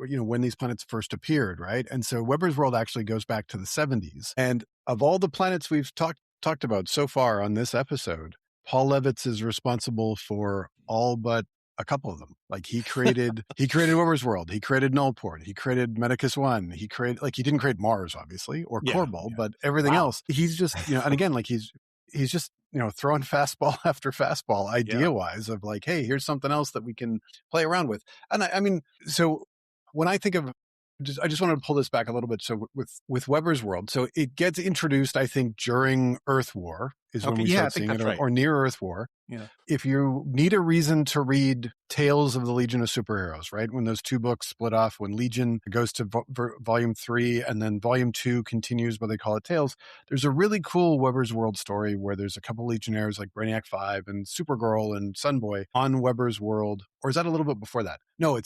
first appeared, right? And so Weber's World actually goes back to the 70s. And of all the planets we've talked about so far on this episode, Paul Levitz is responsible for all but a couple of them. Like he created Weber's World. He created Nullport. He created Medicus One. He created, he didn't create Mars, obviously, or Korbal, but everything else. He's just, and again, he's just, throwing fastball after fastball idea-wise of hey, here's something else that we can play around with. And I mean, so when I think of, I just wanted to pull this back a little bit. So with Weber's World, so it gets introduced, I think, during Earth War is when we start seeing it, or near Earth War. Yeah. If you need a reason to read Tales of the Legion of Superheroes, right? When those two books split off, when Legion goes to volume 3 and then volume 2 continues, but they call it Tales. There's a really cool Weber's World story where there's a couple Legionnaires like Brainiac 5 and Supergirl and Sunboy on Weber's World. Or is that a little bit before that? No,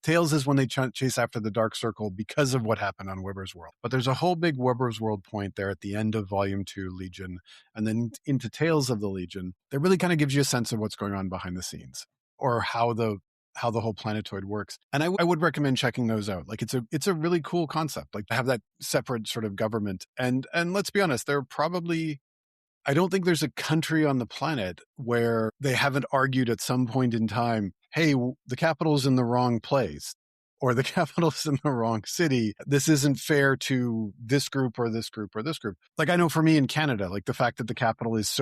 Tales is when they chase after the Dark Circle because of what happened on Weber's World. But there's a whole big Weber's World point there at the end of volume 2 Legion, and then into Tales of the Legion. That really kind of gives you a sense of what's going on behind the scenes, or how the whole planetoid works. And I would recommend checking those out. It's a really cool concept, to have that separate sort of government. And let's be honest, I don't think there's a country on the planet where they haven't argued at some point in time, hey, the capital's in the wrong place. or the capital is in the wrong city. This isn't fair to this group or this group or this group. Like I know for me in Canada, like the fact that the capital is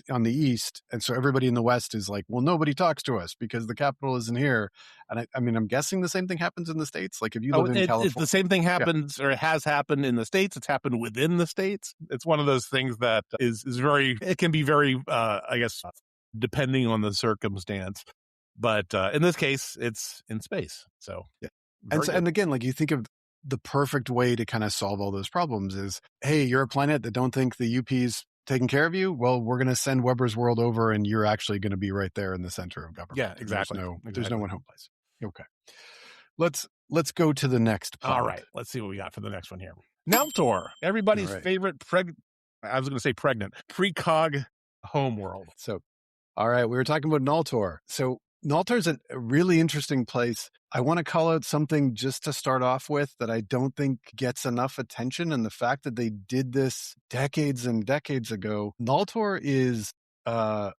on the east, and so everybody in the west is like, well, nobody talks to us because the capital isn't here. And I mean, I'm guessing the same thing happens in the States. Like if you live in California, the same thing happens or it has happened in the States. It's happened within the States. It's one of those things that is very, it can be very, I guess, depending on the circumstance. But in this case, it's in space. So, yeah. And again, like you think of the perfect way to kind of solve all those problems is, hey, you're a planet that don't think the UP's taking care of you. Well, we're going to send Weber's World over and you're actually going to be right there in the center of government. Yeah, exactly. There's no one home place. Okay. Let's go to the next planet. All right. Let's see what we got for the next one here. Naltor, everybody's favorite I was going to say pregnant, precog homeworld. So, all right, we were talking about Naltor. So Naltor's a really interesting place. I want to call out something just to start off with that I don't think gets enough attention. And the fact that they did this decades and decades ago, Naltor is a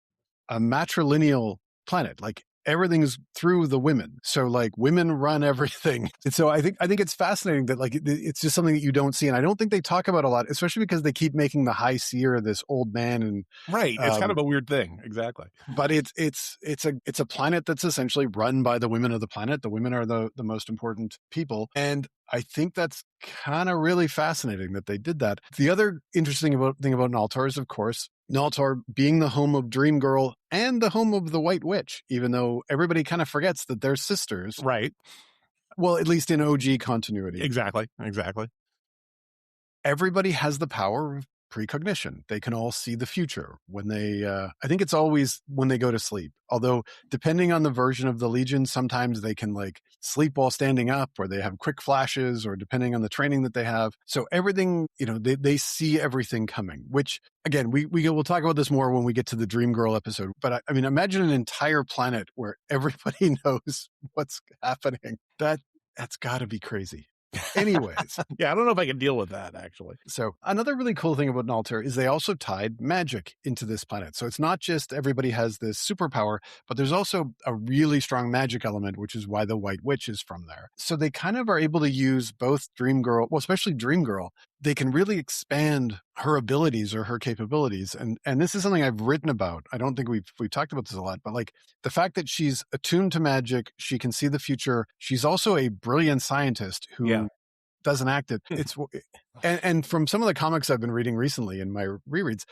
matrilineal planet. Like everything's through the women. So like women run everything. And so I think it's fascinating that like it's just something that you don't see. And I don't think they talk about a lot, especially because they keep making the High Seer this old man. And right. It's kind of a weird thing. Exactly. But it's a planet that's essentially run by the women of the planet. The women are the most important people. And I think that's kind of really fascinating that they did that. The other interesting thing about Naltor is, of course, Naltor being the home of Dream Girl and the home of the White Witch, even though everybody kind of forgets that they're sisters. Right. Well, at least in OG continuity. Exactly. Everybody has the power of precognition. They can all see the future when they, I think it's always when they go to sleep. Although depending on the version of the Legion, sometimes they can like sleep while standing up, or they have quick flashes, or depending on the training that they have. So everything, they see everything coming, which again, we'll talk about this more when we get to the Dream Girl episode. But I mean, imagine an entire planet where everybody knows what's happening. That's gotta be crazy. Anyways. Yeah, I don't know if I can deal with that, actually. So another really cool thing about Naltor is they also tied magic into this planet. So it's not just everybody has this superpower, but there's also a really strong magic element, which is why the White Witch is from there. So they kind of are able to use both Dream Girl, well, especially Dream Girl. They can really expand her abilities or her capabilities. And this is something I've written about. I don't think we've talked about this a lot, but like the fact that she's attuned to magic, she can see the future. She's also a brilliant scientist who doesn't act it. It's and from some of the comics I've been reading recently in my rereads,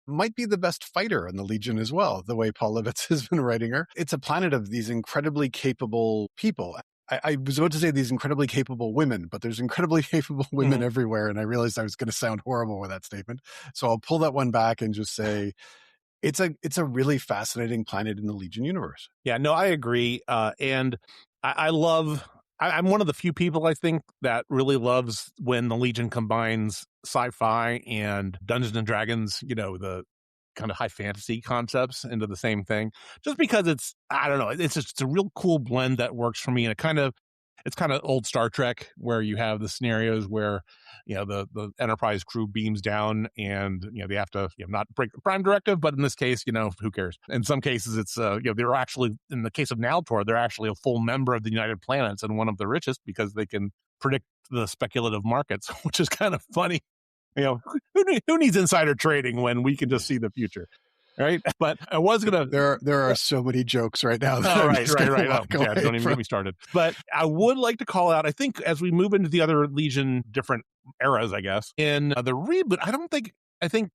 might be the best fighter in the Legion as well, the way Paul Levitz has been writing her. It's a planet of these incredibly capable people. I was about to say these incredibly capable women, but there's incredibly capable women everywhere. And I realized I was going to sound horrible with that statement. So I'll pull that one back and just say it's a really fascinating planet in the Legion universe. Yeah, no, I agree. And I love, I'm one of the few people I think that really loves when the Legion combines sci-fi and Dungeons and Dragons, the kind of high fantasy concepts into the same thing, just because it's a real cool blend that works for me. And it's kind of old Star Trek where you have the scenarios where, the Enterprise crew beams down and, they have to not break the Prime Directive, but in this case, who cares? In some cases, it's, they're actually, in the case of Naltor, they're actually a full member of the United Planets and one of the richest because they can predict the speculative markets, which is kind of funny. Who needs insider trading when we can just see the future, right? But I was gonna. There are so many jokes right now. Right. Oh, yeah, don't even get me started. But I would like to call out. I think as we move into the other Legion, different eras, I guess in the reboot, I think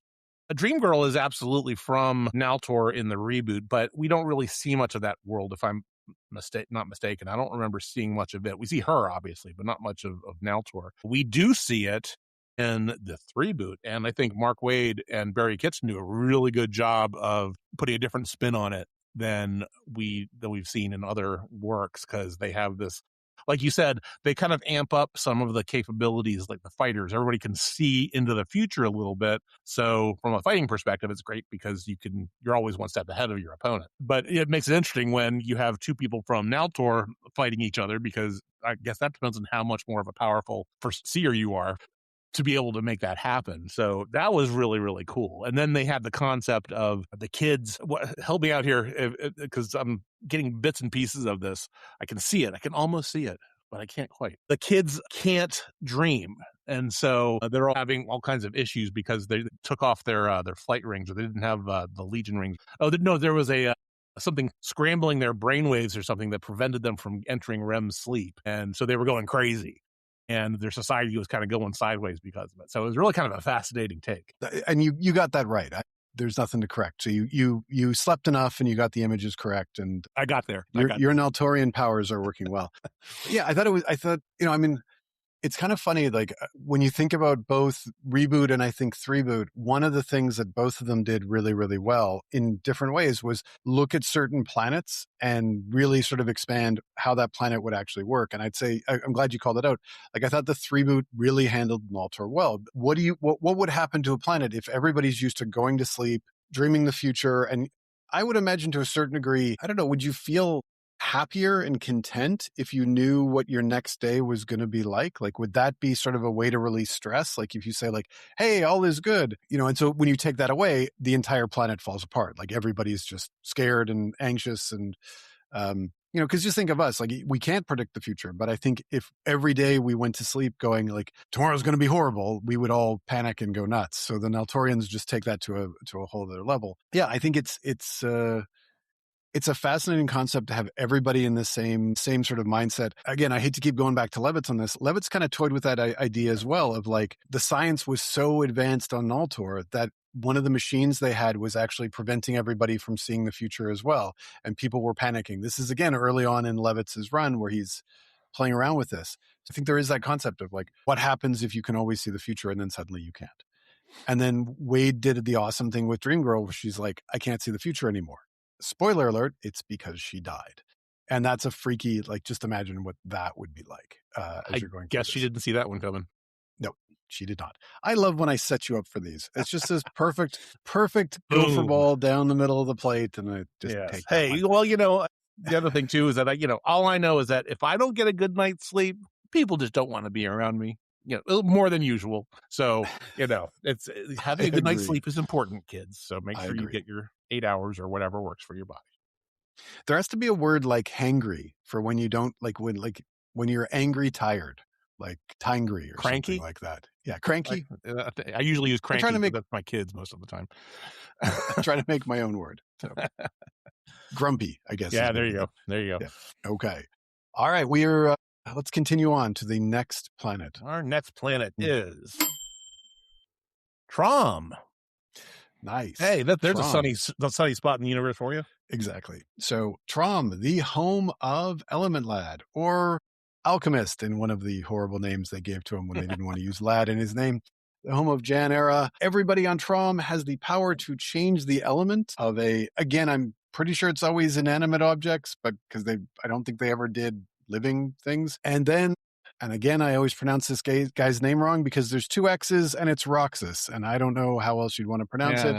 Dream Girl is absolutely from Naltor in the reboot, but we don't really see much of that world. If I'm not mistaken, I don't remember seeing much of it. We see her obviously, but not much of Naltor. We do see it in the reboot, and I think Mark Waid and Barry Kitson do a really good job of putting a different spin on it than we've seen in other works, because they have this, like you said, they kind of amp up some of the capabilities, like the fighters. Everybody can see into the future a little bit. So from a fighting perspective, it's great because you're always one step ahead of your opponent. But it makes it interesting when you have two people from Naltor fighting each other, because I guess that depends on how much more of a powerful seer you are to be able to make that happen. So that was really, really cool. And then they had the concept of the kids. Help me out here, because I'm getting bits and pieces of this. I can see it. I can almost see it. but I can't quite. The kids can't dream. And so they're all having all kinds of issues because they took off their flight rings, or they didn't have the Legion rings. Oh, no, there was a something scrambling their brainwaves or something that prevented them from entering REM sleep. And so they were going crazy. And their society was kind of going sideways because of it. So it was really kind of a fascinating take. And you got that right. There's nothing to correct. So you slept enough and you got the images correct. And I got there. Your Naltorian powers are working well. Yeah, I thought, it's kind of funny, like when you think about both Reboot and I think 3-Boot, one of the things that both of them did really, really well in different ways was look at certain planets and really sort of expand how that planet would actually work. And I'd say, I'm glad you called it out. Like I thought the 3-Boot really handled Naltor well. What would happen to a planet if everybody's used to going to sleep, dreaming the future? And I would imagine to a certain degree, I don't know, would you feel happier and content if you knew what your next day was going to be like? Like, would that be sort of a way to release stress? Like if you say like, hey, all is good, and so when you take that away, the entire planet falls apart. Like everybody's just scared and anxious and, because just think of us, like we can't predict the future, but I think if every day we went to sleep going like tomorrow's going to be horrible, we would all panic and go nuts. So the Naltorians just take that to a whole other level. Yeah, I think it's a fascinating concept to have everybody in the same sort of mindset. Again, I hate to keep going back to Levitz on this. Levitz kind of toyed with that idea as well of like the science was so advanced on Naltor that one of the machines they had was actually preventing everybody from seeing the future as well. And people were panicking. This is, again, early on in Levitz's run where he's playing around with this. I think there is that concept of like, what happens if you can always see the future and then suddenly you can't? And then Wade did the awesome thing with Dream Girl where she's like, I can't see the future anymore. Spoiler alert, it's because she died. And that's a freaky, like, just imagine what that would be like as you're going through guess this. She didn't see that one coming. No, she did not. I love when I set you up for these. It's just this perfect gopher ball down the middle of the plate, and I just take that. Hey, well, the other thing too is that all I know is that if I don't get a good night's sleep, people just don't want to be around me. More than usual. So, it's having a good night's sleep is important, kids. So make sure you get your 8 hours or whatever works for your body. There has to be a word like hangry for when you don't when you're angry, tired, like tangry or cranky? Something like that. Yeah, cranky. I usually use cranky. That's my kids most of the time. I try to make my own word. So. Grumpy, I guess. Yeah, there you go. Yeah. Okay. All right, we are. Let's continue on to the next planet. Our next planet is Trom. Nice. Hey, there's Trom. a sunny spot in the universe for you. Exactly. So Trom, the home of Element Lad, or Alchemist in one of the horrible names they gave to him when they didn't want to use Lad in his name. The home of Jan Era. Everybody on Trom has the power to change the element of again, I'm pretty sure it's always inanimate objects, but because I don't think they ever did living things. And again, I always pronounce this guy's name wrong because there's 2 X's and it's Roxas. And I don't know how else you'd want to pronounce it.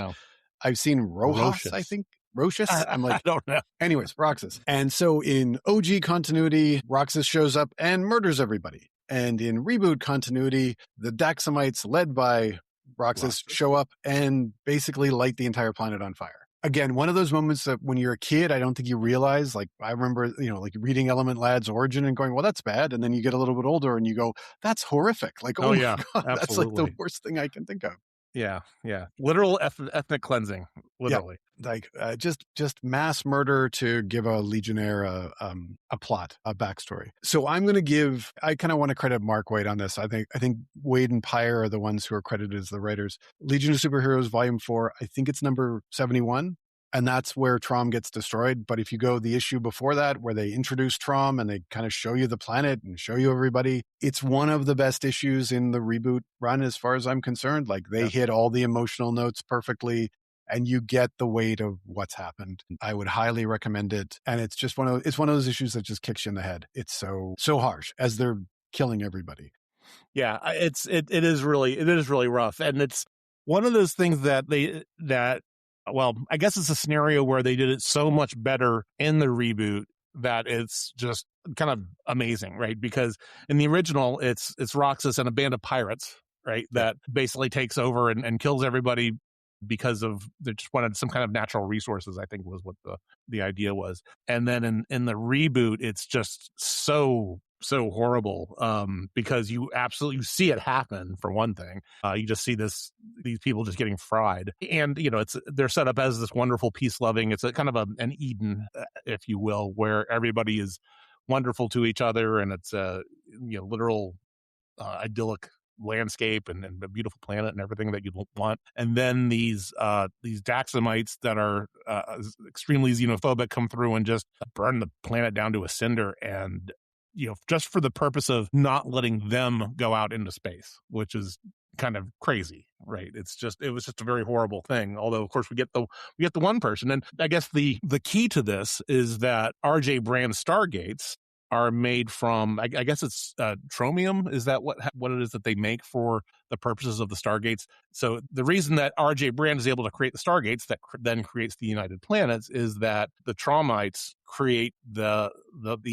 I've seen Rojas, I think. Rochus? I'm like, I don't know. Anyways, Roxas. And so in OG continuity, Roxas shows up and murders everybody. And in Reboot continuity, the Daxamites led by Roxas show up and basically light the entire planet on fire. Again, one of those moments that when you're a kid, I don't think you realize, like I remember, like reading Element Lad's origin and going, well, that's bad. And then you get a little bit older and you go, that's horrific. Like, oh yeah, God, that's like the worst thing I can think of. Yeah. Literal ethnic cleansing, literally. Yeah, like just mass murder to give a Legionnaire a plot, a backstory. So I kind of want to credit Mark Waid on this. I think Waid and Pyre are the ones who are credited as the writers. Legion of Superheroes Volume 4, I think it's number 71. And that's where Trom gets destroyed. But if you go the issue before that, where they introduce Trom and they kind of show you the planet and show you everybody, it's one of the best issues in the Reboot run as far as I'm concerned. Like they hit all the emotional notes perfectly and you get the weight of what's happened. I would highly recommend it. And it's just one of those issues that just kicks you in the head. It's so harsh as they're killing everybody. Yeah, it is really rough. And it's one of those things well, I guess it's a scenario where they did it so much better in the reboot that it's just kind of amazing, right? Because in the original, it's Roxas and a band of pirates, right? That basically takes over and kills everybody because they just wanted some kind of natural resources, I think was what the idea was. And then in the reboot, it's just so so horrible, because you absolutely, you see it happen, for one thing. You just see these people just getting fried. And, they're set up as this wonderful peace loving, it's a kind of an Eden, if you will, where everybody is wonderful to each other, and it's a, literal idyllic landscape, and a beautiful planet and everything that you'd want. And then these Daxamites that are extremely xenophobic come through and just burn the planet down to a cinder, and just for the purpose of not letting them go out into space, which is kind of crazy, right? It was just a very horrible thing. Although, of course, we get the one person. And I guess the key to this is that RJ Brand Stargates are made from, I guess it's tromium. Is that what it is that they make for the purposes of the Stargates? So the reason that RJ Brand is able to create the Stargates that then creates the United Planets is that the Tromites create the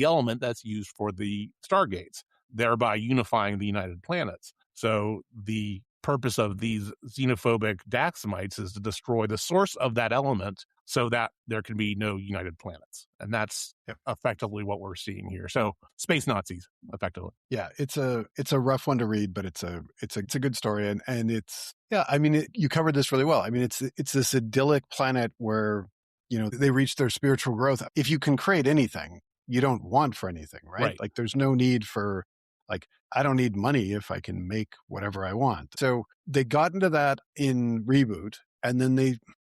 element that's used for the Stargates, thereby unifying the United Planets. So the purpose of these xenophobic Daxamites is to destroy the source of that element so that there can be no united planets. And that's effectively what we're seeing here. So space Nazis, effectively. Yeah, it's a rough one to read, but it's a good story. And it's, I mean, you covered this really well. I mean, it's this idyllic planet where, they reach their spiritual growth. If you can create anything, you don't want for anything, right? Like there's no need for, like, I don't need money if I can make whatever I want. So they got into that in Reboot, and then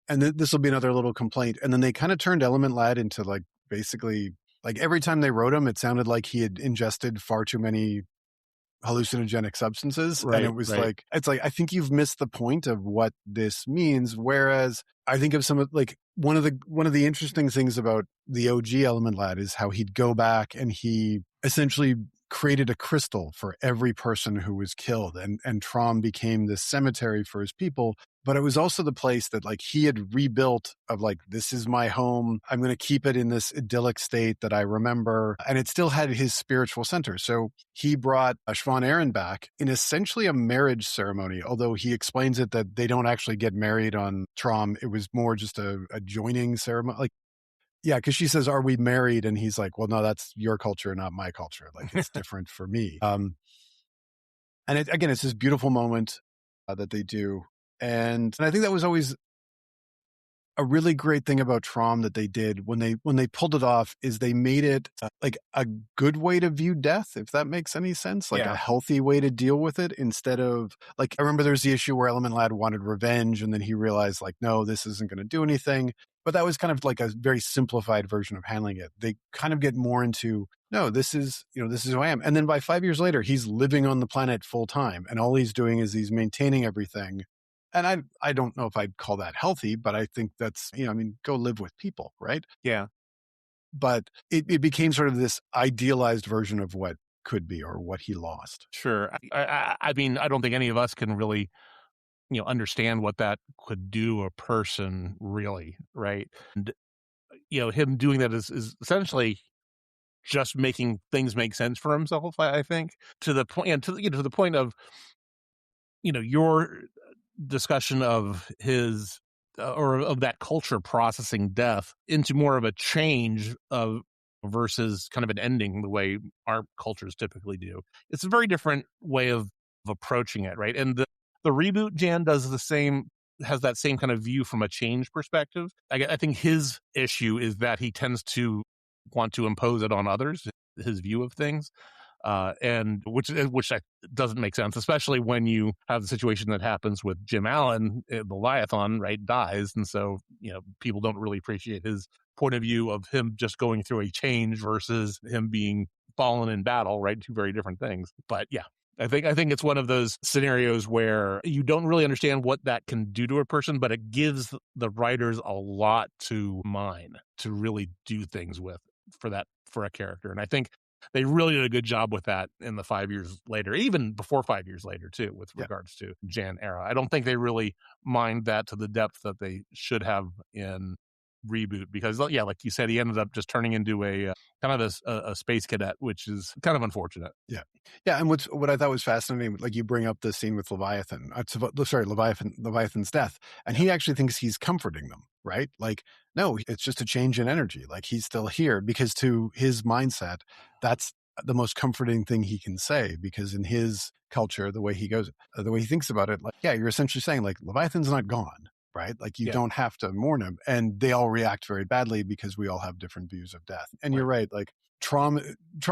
this will be another little complaint. And then they kind of turned Element Lad into, like, basically, like, every time they wrote him, it sounded like he had ingested far too many hallucinogenic substances. Right, and it was like, it's like, I think you've missed the point of what this means. Whereas I think of some of, like, one of the interesting things about the OG Element Lad is how he'd go back and he essentially created a crystal for every person who was killed, and Trom became this cemetery for his people. But it was also the place that, like, he had rebuilt of, like, this is my home. I'm going to keep it in this idyllic state that I remember. And it still had his spiritual center. So he brought Siobhan Aaron back in essentially a marriage ceremony, although he explains it that they don't actually get married on Trom. It was more just a joining ceremony. Like, yeah, because she says, "Are we married?" And he's like, "Well, no, that's your culture, not my culture. Like, it's different for me." And again, it's this beautiful moment that they do. And I think that was always a really great thing about Trom that they did when they pulled it off, is they made it like a good way to view death, if that makes any sense, like a healthy way to deal with it, instead of, like, I remember there's the issue where Element Lad wanted revenge, and then he realized, like, no, this isn't going to do anything. But that was kind of like a very simplified version of handling it. They kind of get more into, no, this is who I am. And then by 5 years later, he's living on the planet full time, and all he's doing is he's maintaining everything. And I don't know if I'd call that healthy, but I think that's, I mean, go live with people, right? Yeah. But it became sort of this idealized version of what could be, or what he lost. Sure. I mean, I don't think any of us can really, understand what that could do a person, really, right? And, him doing that is essentially just making things make sense for himself, I think, to the point, and to the point of, your discussion of his or of that culture processing death into more of a change of versus kind of an ending, the way our cultures typically do. It's a very different way of approaching it, right? And the reboot Jan has that same kind of view from a change perspective. I think his issue is that he tends to want to impose it on others, his view of things. And which doesn't make sense, especially when you have the situation that happens with Jim Allen, the Leviathan, right, dies. And so, people don't really appreciate his point of view of him just going through a change versus him being fallen in battle, right? Two very different things. But yeah, I think it's one of those scenarios where you don't really understand what that can do to a person, but it gives the writers a lot to mine to really do things with for a character. And I think they really did a good job with that in the 5 years later, even before 5 years later, too, with regards to Jan era. I don't think they really mined that to the depth that they should have in Reboot, because, like you said, he ended up just turning into a kind of a space cadet, which is kind of unfortunate. Yeah. And what I thought was fascinating, like, you bring up the scene with Leviathan. Leviathan's death, and he actually thinks he's comforting them, right? Like, no, it's just a change in energy. Like, he's still here, because to his mindset, that's the most comforting thing he can say, because in his culture, the way he thinks about it, like, yeah, you're essentially saying like Leviathan's not gone, right? Like you don't have to mourn him. And they all react very badly because we all have different views of death. And you're right, like Trom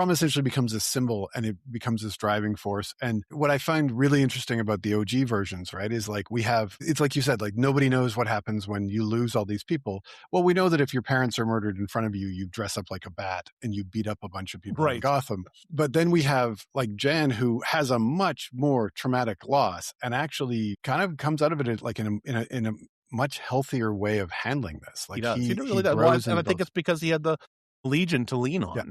essentially becomes a symbol, and it becomes this driving force. And what I find really interesting about the OG versions, right, is like it's like you said, like nobody knows what happens when you lose all these people. Well, we know that if your parents are murdered in front of you, you dress up like a bat and you beat up a bunch of people in Gotham. But then we have like Jan, who has a much more traumatic loss and actually kind of comes out of it like in a much healthier way of handling this. Like he really does. Well, and I think it's because he had the Legion to lean on. Yeah.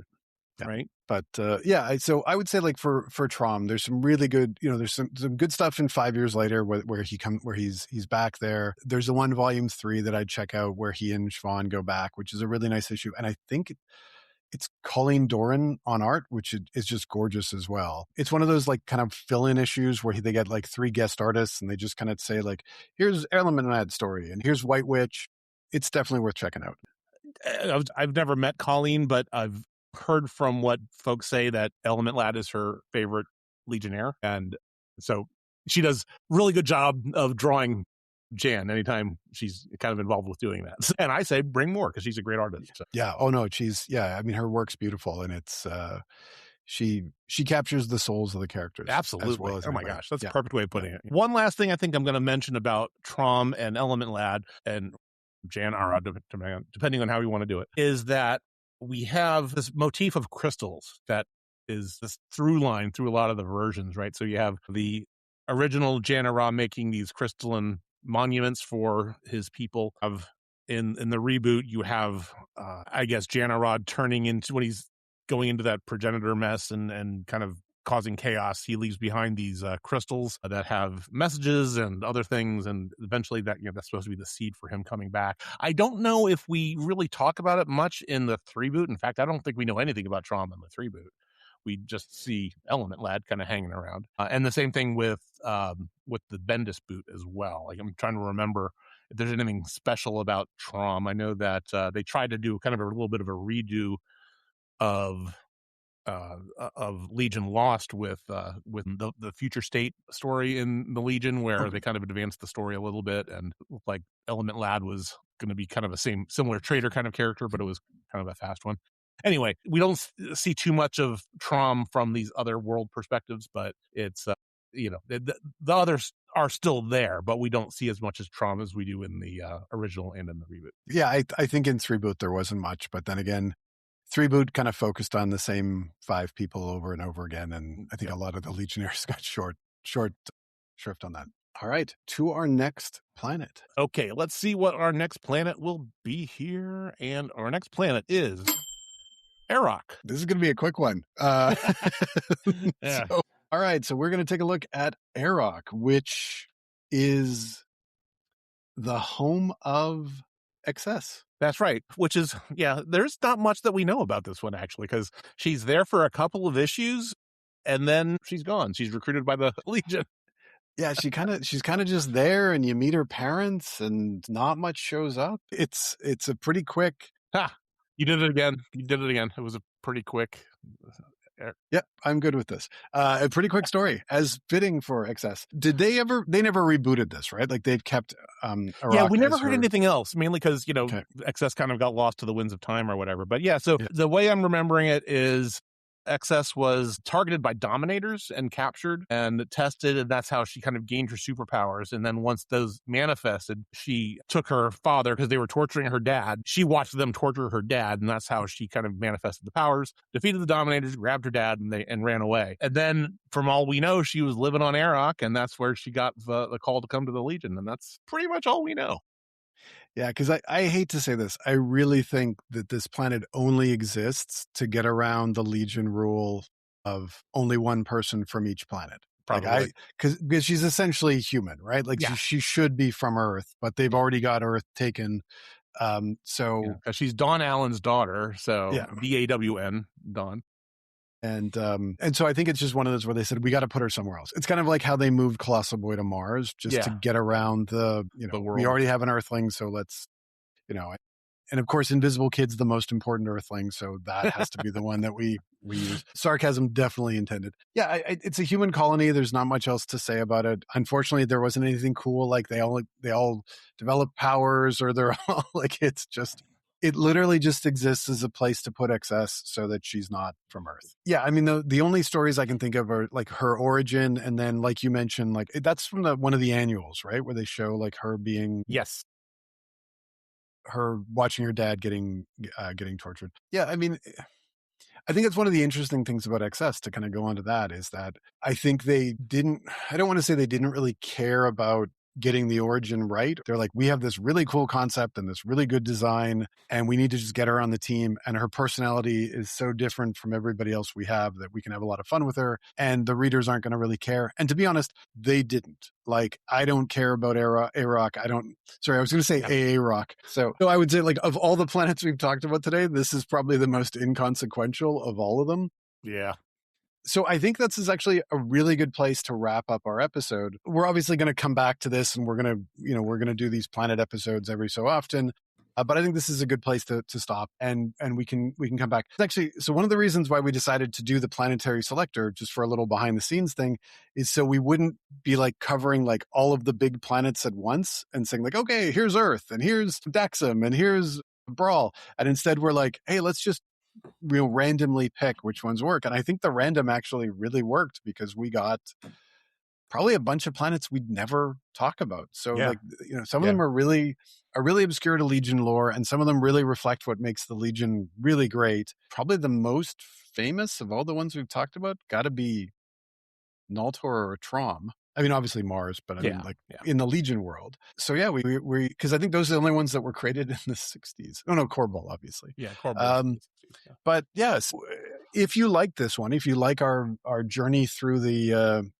Right. But so I would say like for Trom, there's some really good, there's some good stuff in 5 years later where he's back there. There's the one volume 3 that I'd check out where he and Siobhan go back, which is a really nice issue. And I think it's Colleen Doran on art, which is just gorgeous as well. It's one of those like kind of fill-in issues where they get like 3 guest artists and they just kind of say like, here's Element Lad story and here's White Witch. It's definitely worth checking out. I've never met Colleen, but I've heard from what folks say that Element Lad is her favorite Legionnaire. And so she does a really good job of drawing Jan anytime she's kind of involved with doing that. And I say bring more because she's a great artist. So. Yeah. Oh no, I mean, her work's beautiful, and it's she captures the souls of the characters. Absolutely. As well as my gosh, that's a perfect way of putting it. One last thing I think I'm going to mention about Trom and Element Lad and Jan Arad, depending on how you want to do it, is that we have this motif of crystals that is this through line through a lot of the versions, right? So you have the original Jan Arad making these crystalline monuments for his people. In the reboot, you have, I guess, Jan Arad turning into, when he's going into that progenitor mess and kind of causing chaos, he leaves behind these crystals that have messages and other things, and eventually that's supposed to be the seed for him coming back. I don't know if we really talk about it much in the 3-boot. In fact, I don't think we know anything about Trom in the 3-boot. We just see Element Lad kind of hanging around, and the same thing with the Bendis boot as well. Like, I'm trying to remember if there's anything special about Trom. I know that they tried to do kind of a little bit of a redo of Legion Lost with the future state story in the Legion, where they kind of advanced the story a little bit, and looked like Element Lad was going to be kind of a similar traitor kind of character, but it was kind of a fast one. Anyway, we don't see too much of Trom from these other world perspectives, but it's the others are still there, but we don't see as much as Trom as we do in the original and in the reboot. Yeah, I think in 3-boot there wasn't much, but then again, 3-boot kind of focused on the same 5 people over and over again, and I think a lot of the Legionnaires got short shrift on that. All right, to our next planet. Okay, let's see what our next planet will be here, and our next planet is Aarok. This is going to be a quick one. Yeah. So, all right, so we're going to take a look at Aarok, which is the home of XS. That's right. Which is, there's not much that we know about this one, actually, because she's there for a couple of issues and then she's gone. She's recruited by the Legion. Yeah, she's kind of just there, and you meet her parents and not much shows up. It's a pretty quick. You did it again. It was a pretty quick. Yep, I'm good with this. A pretty quick story, as fitting for XS. They never rebooted this, right? Like they've kept Aarok. Yeah, we never heard anything else, mainly because, XS kind of got lost to the winds of time or whatever. But the way I'm remembering it is XS was targeted by Dominators and captured and tested, and that's how she kind of gained her superpowers. And then once those manifested, she took her father, because they were torturing her dad. She watched them torture her dad, and that's how she kind of manifested the powers, defeated the Dominators, grabbed her dad, and ran away. And then, from all we know, she was living on Aarok, and that's where she got the call to come to the Legion. And that's pretty much all we know. Yeah, because I hate to say this. I really think that this planet only exists to get around the Legion rule of only one person from each planet. Probably. Because she's essentially human, right? Like she should be from Earth, but they've already got Earth taken. Because she's Dawn Allen's daughter, so DAWN, Dawn. And so I think it's just one of those where they said, we got to put her somewhere else. It's kind of like how they moved Colossal Boy to Mars just to get around the world. We already have an Earthling, so let's, And of course, Invisible Kid's the most important Earthling, so that has to be the one that we use. Sarcasm definitely intended. Yeah, it's a human colony. There's not much else to say about it. Unfortunately, there wasn't anything cool. Like they all develop powers, or they're all like, it literally just exists as a place to put XS so that she's not from Earth. Yeah, I mean, the only stories I can think of are like her origin, and then like you mentioned, like that's from one of the annuals, right, where they show like her being Yes. her watching her dad getting tortured. Yeah, I mean, I think it's one of the interesting things about XS, to kind of go on to that, is that I think I don't want to say they didn't really care about getting the origin right. They're like, we have this really cool concept and this really good design, and we need to just get her on the team. And her personality is so different from everybody else we have that we can have a lot of fun with her, and the readers aren't going to really care. And to be honest, they didn't. Like, I don't care about Aarok. I was going to say Aarok. So I would say, like, of all the planets we've talked about today, this is probably the most inconsequential of all of them. Yeah. So I think this is actually a really good place to wrap up our episode. We're obviously going to come back to this, and we're going to do these planet episodes every so often. But I think this is a good place to stop, and we can come back. Actually, so one of the reasons why we decided to do the Planetary Selector, just for a little behind the scenes thing, is so we wouldn't be like covering like all of the big planets at once and saying like, okay, here's Earth, and here's Daxam, and here's Brawl. And instead we're like, hey, let's just randomly pick which ones work. And I think the random actually really worked, because we got probably a bunch of planets we'd never talk about. So some of them are really obscure to Legion lore, and some of them really reflect what makes the Legion really great. Probably the most famous of all the ones we've talked about got to be Naltor or Trom. I mean, obviously Mars, but I mean, in the Legion world. So yeah, we because I think those are the only ones that were created in the 60s. Oh no, Korbal, obviously. Yeah, Korbal. But yes, if you like this one, if you like our journey through the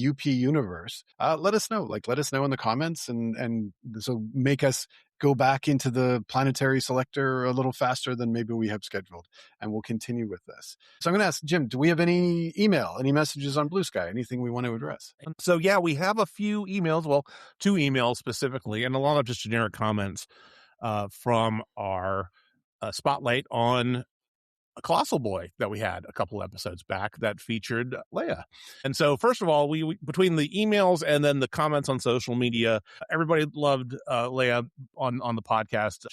UP universe, let us know. Like, let us know in the comments, and so make us go back into the Planetary Selector a little faster than maybe we have scheduled, and we'll continue with this. So I'm going to ask Jim, do we have any any messages on Blue Sky, anything we want to address? So yeah, we have a few emails, well, 2 emails specifically, and a lot of just generic comments from our spotlight on a Colossal Boy that we had a couple episodes back that featured Leia. And so first of all, we between the emails and then the comments on social media, everybody loved Leia on the podcast.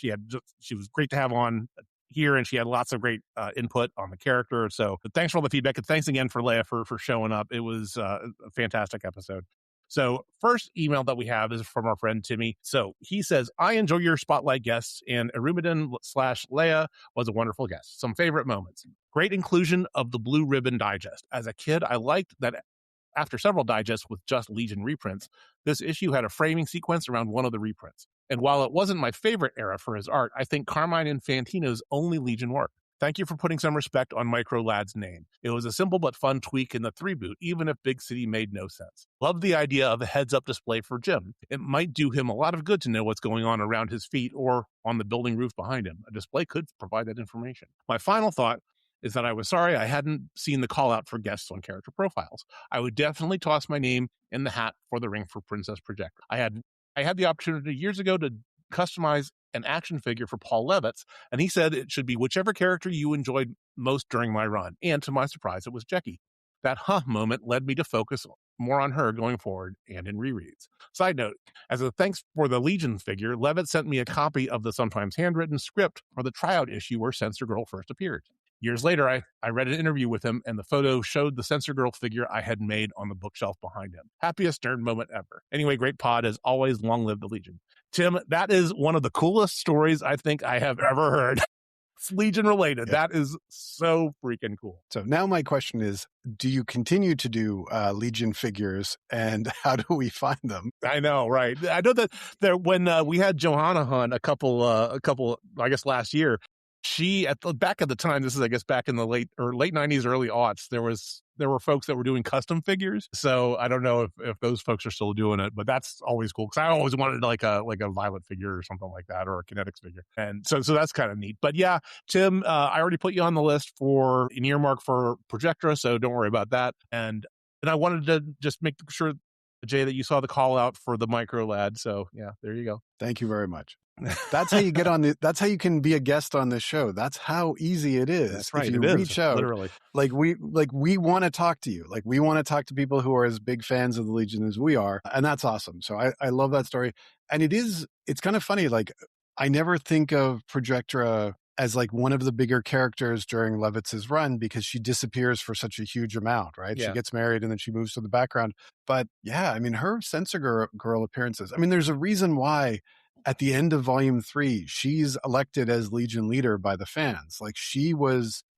She was great to have on here, and she had lots of great input on the character. So thanks for all the feedback, and thanks again for Leia for showing up. It was a fantastic episode. So first email that we have is from our friend Timmy. So he says, I enjoy your spotlight guests, and Erumadin/Leia was a wonderful guest. Some favorite moments. Great inclusion of the Blue Ribbon Digest. As a kid, I liked that after several digests with just Legion reprints, this issue had a framing sequence around one of the reprints. And while it wasn't my favorite era for his art, I think Carmine Infantino's only Legion work. Thank you for putting some respect on Micro Lad's name. It was a simple but fun tweak in the 3-boot, even if Big City made no sense. Love the idea of a heads-up display for Jim. It might do him a lot of good to know what's going on around his feet or on the building roof behind him. A display could provide that information. My final thought is that I was sorry I hadn't seen the call-out for guests on character profiles. I would definitely toss my name in the hat for the ring for Princess Projector. I had the opportunity years ago to customize an action figure for Paul Levitz, and he said it should be whichever character you enjoyed most during my run. And to my surprise, it was Jecki. That moment led me to focus more on her going forward and in rereads. Side note, as a thanks for the Legion figure, Levitz sent me a copy of the sometimes handwritten script for the tryout issue where Censor Girl first appeared. Years later, I read an interview with him, and the photo showed the Censor Girl figure I had made on the bookshelf behind him. Happiest nerd moment ever. Anyway, great pod. As always, long live the Legion. Tim, that is one of the coolest stories I think I have ever heard. It's Legion related. Yeah. That is so freaking cool. So now my question is, do you continue to do Legion figures, and how do we find them? I know, right? I know that when we had Johanna on a couple, I guess last year, back at the time, this is, I guess, back in the late 90s, early aughts, there were folks that were doing custom figures. So I don't know if those folks are still doing it, but that's always cool, because I always wanted like a Violet figure or something like that, or a Kinetics figure. And so that's kind of neat. But yeah, Tim, I already put you on the list for an earmark for Projectra, so don't worry about that. And I wanted to just make sure Jay, that you saw the call out for the micro lad. So yeah, there you go. Thank you very much. That's how you get on that's how you can be a guest on this show. That's how easy it is. That's right. If you It is reach out, literally. like we want to talk to you. Like we want to talk to people who are as big fans of the Legion as we are. And that's awesome. So I love that story. And it's kind of funny. Like I never think of Projectra as like one of the bigger characters during Levitz's run because she disappears for such a huge amount, right? Yeah. She gets married and then she moves to the background. But yeah, I mean, her Censor Girl appearances, I mean, there's a reason why at the end of Volume 3, she's elected as Legion leader by the fans. Like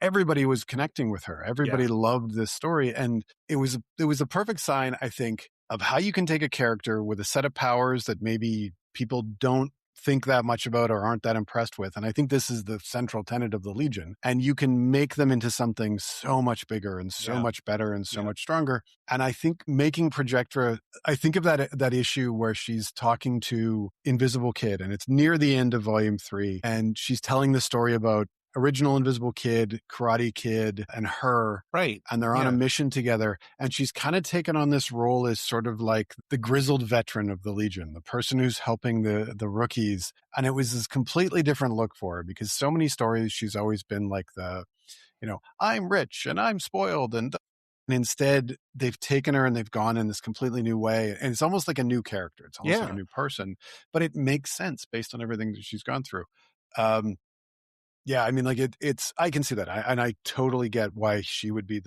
everybody was connecting with her. Everybody loved this story. And it was a perfect sign, I think, of how you can take a character with a set of powers that maybe people don't think that much about or aren't that impressed with. And I think this is the central tenet of the Legion. And you can make them into something so much bigger and so much better and so much stronger. And I think making Projectra, I think of that issue where she's talking to Invisible Kid, and it's near the end of Volume 3, and she's telling the story about original Invisible Kid, Karate Kid, and her. Right. And they're on a mission together. And she's kind of taken on this role as sort of like the grizzled veteran of the Legion, the person who's helping the rookies. And it was this completely different look for her because so many stories, she's always been like I'm rich and I'm spoiled. And instead, they've taken her and they've gone in this completely new way. And it's almost like a new character. It's almost like a new person. But it makes sense based on everything that she's gone through. Yeah, I mean, like it's. I can see that, and I totally get why she would be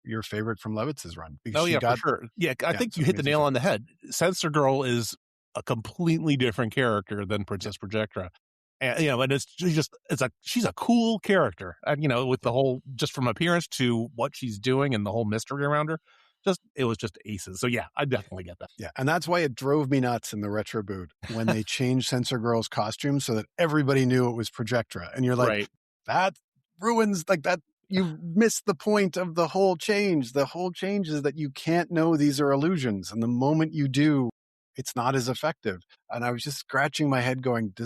your favorite from Levitz's run. Because for sure. Yeah, I think you hit the nail on the head. Censor Girl is a completely different character than Princess Projectra, and and she's a cool character, and with the whole just from appearance to what she's doing and the whole mystery around her. It was just aces. So yeah, I definitely get that. Yeah, and that's why it drove me nuts in the retro boot when they changed Censor Girl's costume so that everybody knew it was Projectra. And you're like, that ruins that. You missed the point of the whole change. The whole change is that you can't know these are illusions. And the moment you do, it's not as effective. And I was just scratching my head going, do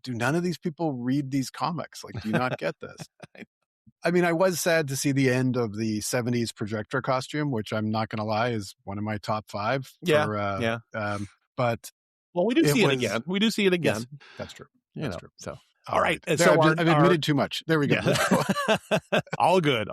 none of these people read these comics? Like, do you not get this? I mean, I was sad to see the end of the 70s Projectra costume, which I'm not going to lie is one of my top 5. But we do see it again. We do see it again. Yes, that's true. That's true. So, all right. I've admitted too much. There we go. Yeah. All good.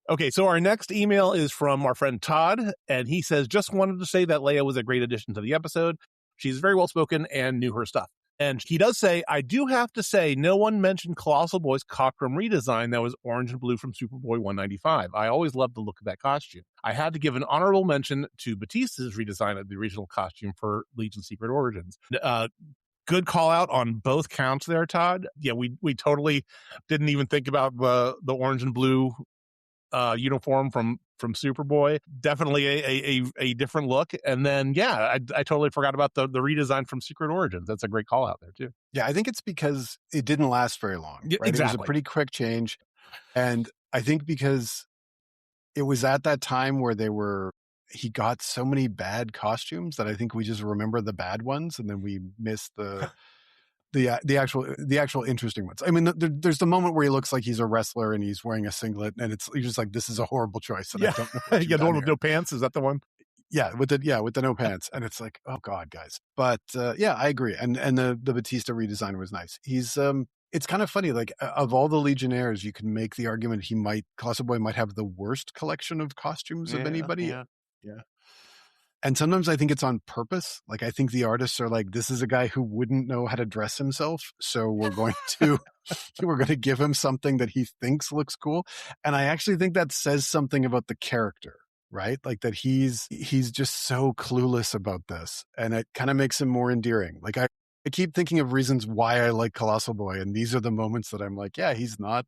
Okay. So our next email is from our friend Todd, and he says, just wanted to say that Leia was a great addition to the episode. She's very well spoken and knew her stuff. And he does say, I do have to say, no one mentioned Colossal Boy's Cockrum redesign that was orange and blue from Superboy 195. I always loved the look of that costume. I had to give an honorable mention to Batista's redesign of the original costume for Legion Secret Origins. Good call out on both counts there, Todd. Yeah, we totally didn't even think about the orange and blue uniform from Superboy. Definitely a different look. And then I totally forgot about the redesign from Secret Origins. That's a great call out there too. Yeah, I think it's because it didn't last very long. Right? Exactly. It was a pretty quick change. And I think because it was at that time where he got so many bad costumes that I think we just remember the bad ones and then we miss the actual interesting ones. I mean, there's the moment where he looks like he's a wrestler and he's wearing a singlet, and you're just like, this is a horrible choice. And I don't know. The one with no pants. Is that the one? Yeah, with the no pants, and it's like, oh god, guys. But I agree. And the Batista redesign was nice. He's it's kind of funny. Like of all the Legionnaires, you can make the argument Colossal Boy might have the worst collection of costumes of anybody. Yeah. And sometimes I think it's on purpose. Like I think the artists are like, this is a guy who wouldn't know how to dress himself. So we're going to give him something that he thinks looks cool. And I actually think that says something about the character, right? Like that he's just so clueless about this. And it kind of makes him more endearing. Like I keep thinking of reasons why I like Colossal Boy. And these are the moments that I'm like, yeah, he's not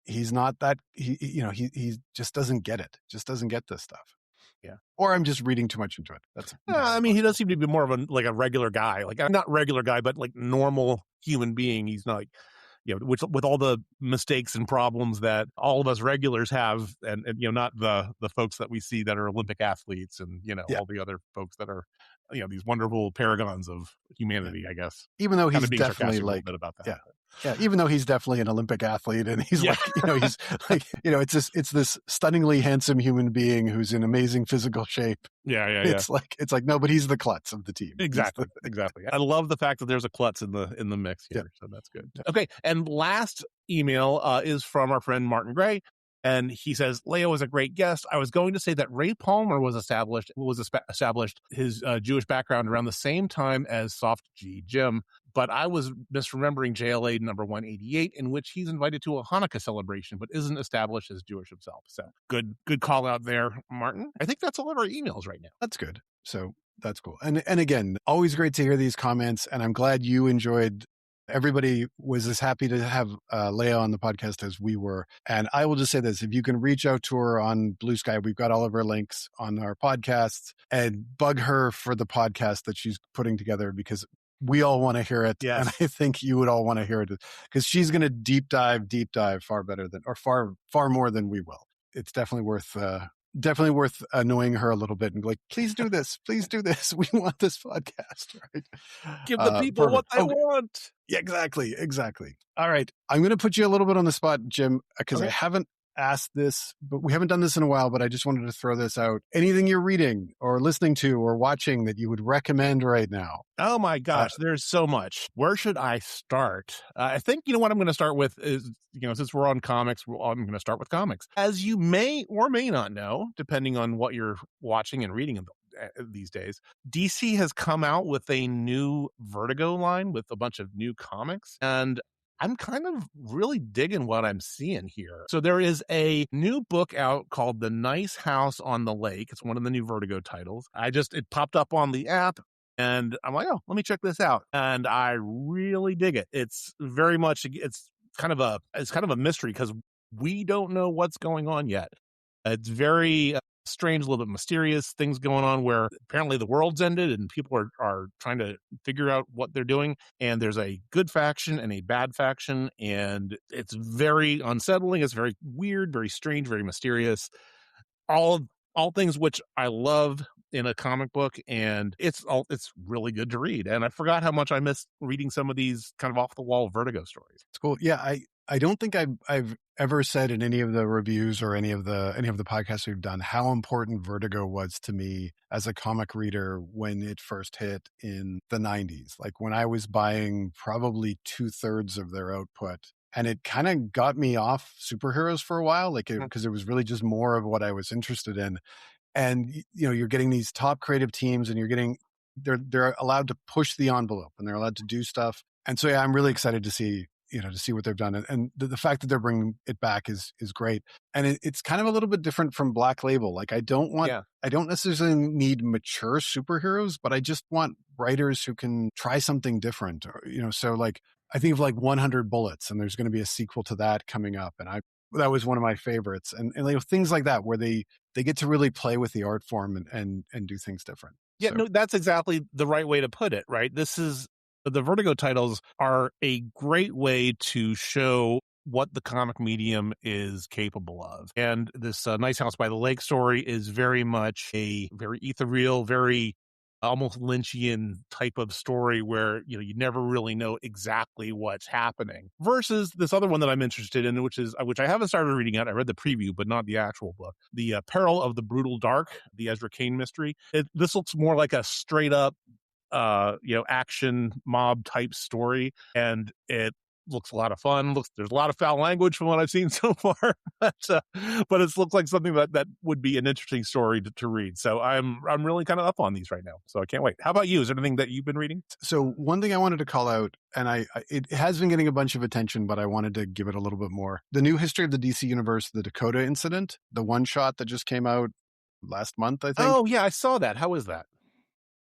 that, he just doesn't get it. Just doesn't get this stuff. Yeah. Or I'm just reading too much into it. I mean, he does seem to be more of a regular guy, like not regular guy, but like normal human being. He's not with all the mistakes and problems that all of us regulars have and not the folks that we see that are Olympic athletes and all the other folks that are these wonderful paragons of humanity, I guess. Even though Kind he's of being definitely sarcastic a little like, bit about that. yeah. Yeah, even though he's definitely an Olympic athlete and he's Yeah. he's like, it's this stunningly handsome human being who's in amazing physical shape. Yeah. It's like no, but he's the klutz of the team. Exactly. Exactly. I love the fact that there's a klutz in the mix here. So that's good. Okay. And last email is from our friend Martin Gray. And he says, Leo was a great guest. I was going to say that Ray Palmer was established his Jewish background around the same time as Soft G Jim, but I was misremembering JLA number 188, in which he's invited to a Hanukkah celebration, but isn't established as Jewish himself. So good call out there, Martin. I think that's all of our emails right now. That's good. So that's cool. And again, always great to hear these comments. And I'm glad you enjoyed. Everybody was as happy to have Leia on the podcast as we were. And I will just say this, if you can reach out to her on Blue Sky, we've got all of her links on our podcasts, and bug her for the podcast that she's putting together, because we all want to hear it. Yes. And I think you would all want to hear it, because she's going to deep dive far better than, or far more than we will. It's definitely worth annoying her a little bit and be like, please do this. We want this podcast, right? Give the people what they want. Yeah, exactly. All right. I'm going to put you a little bit on the spot, Jim, because I haven't asked this, but we haven't done this in a while, but I just wanted to throw this out. Anything you're reading or listening to or watching that you would recommend right now? Oh my gosh, there's so much. Where should I start? I think, what I'm going to start with is, since we're on comics, I'm going to start with comics. As you may or may not know, depending on what you're watching and reading these days, DC has come out with a new Vertigo line with a bunch of new comics, and I'm kind of really digging what I'm seeing here. So there is a new book out called The Nice House on the Lake. It's one of the new Vertigo titles. It popped up on the app, and I'm like, oh, let me check this out. And I really dig it. It's very much, it's kind of a mystery, because we don't know what's going on yet. It's very strange, a little bit mysterious things going on, where apparently the world's ended and people are trying to figure out what they're doing. And there's a good faction and a bad faction, and it's very unsettling. It's very weird, very strange, very mysterious. All things which I love in a comic book, and it's really good to read. And I forgot how much I missed reading some of these kind of off the wall Vertigo stories. It's cool. Yeah, I don't think I've ever said in any of the reviews or any of the podcasts we've done how important Vertigo was to me as a comic reader when it first hit in the 90s. Like when I was buying probably 2/3 of their output, and it kind of got me off superheroes for a while, because it was really just more of what I was interested in. And you're getting these top creative teams, and they're allowed to push the envelope, and they're allowed to do stuff. And so I'm really excited to see what they've done. And the fact that they're bringing it back is great. And it's kind of a little bit different from Black Label. Like I don't necessarily need mature superheroes, but I just want writers who can try something different. Or, so like I think of like 100 Bullets, and there's going to be a sequel to that coming up. And that was one of my favorites. And things like that, where they get to really play with the art form and do things different. Yeah, no, that's exactly the right way to put it, right? The Vertigo titles are a great way to show what the comic medium is capable of. And this Nice House by the Lake story is very much a very ethereal, very almost Lynchian type of story, where you never really know exactly what's happening, versus this other one that I'm interested in, which I haven't started reading yet. I read the preview but not the actual book, The Peril of the Brutal Dark, the Ezra Kane mystery. This looks more like a straight up action mob type story, and it looks a lot of fun. There's a lot of foul language from what I've seen so far, but it looks like something that would be an interesting story to read. So I'm really kind of up on these right now. So I can't wait. How about you? Is there anything that you've been reading? So one thing I wanted to call out, and it has been getting a bunch of attention, but I wanted to give it a little bit more. The new history of the DC universe, the Dakota Incident, the one shot that just came out last month, I think. Oh yeah, I saw that. How is that?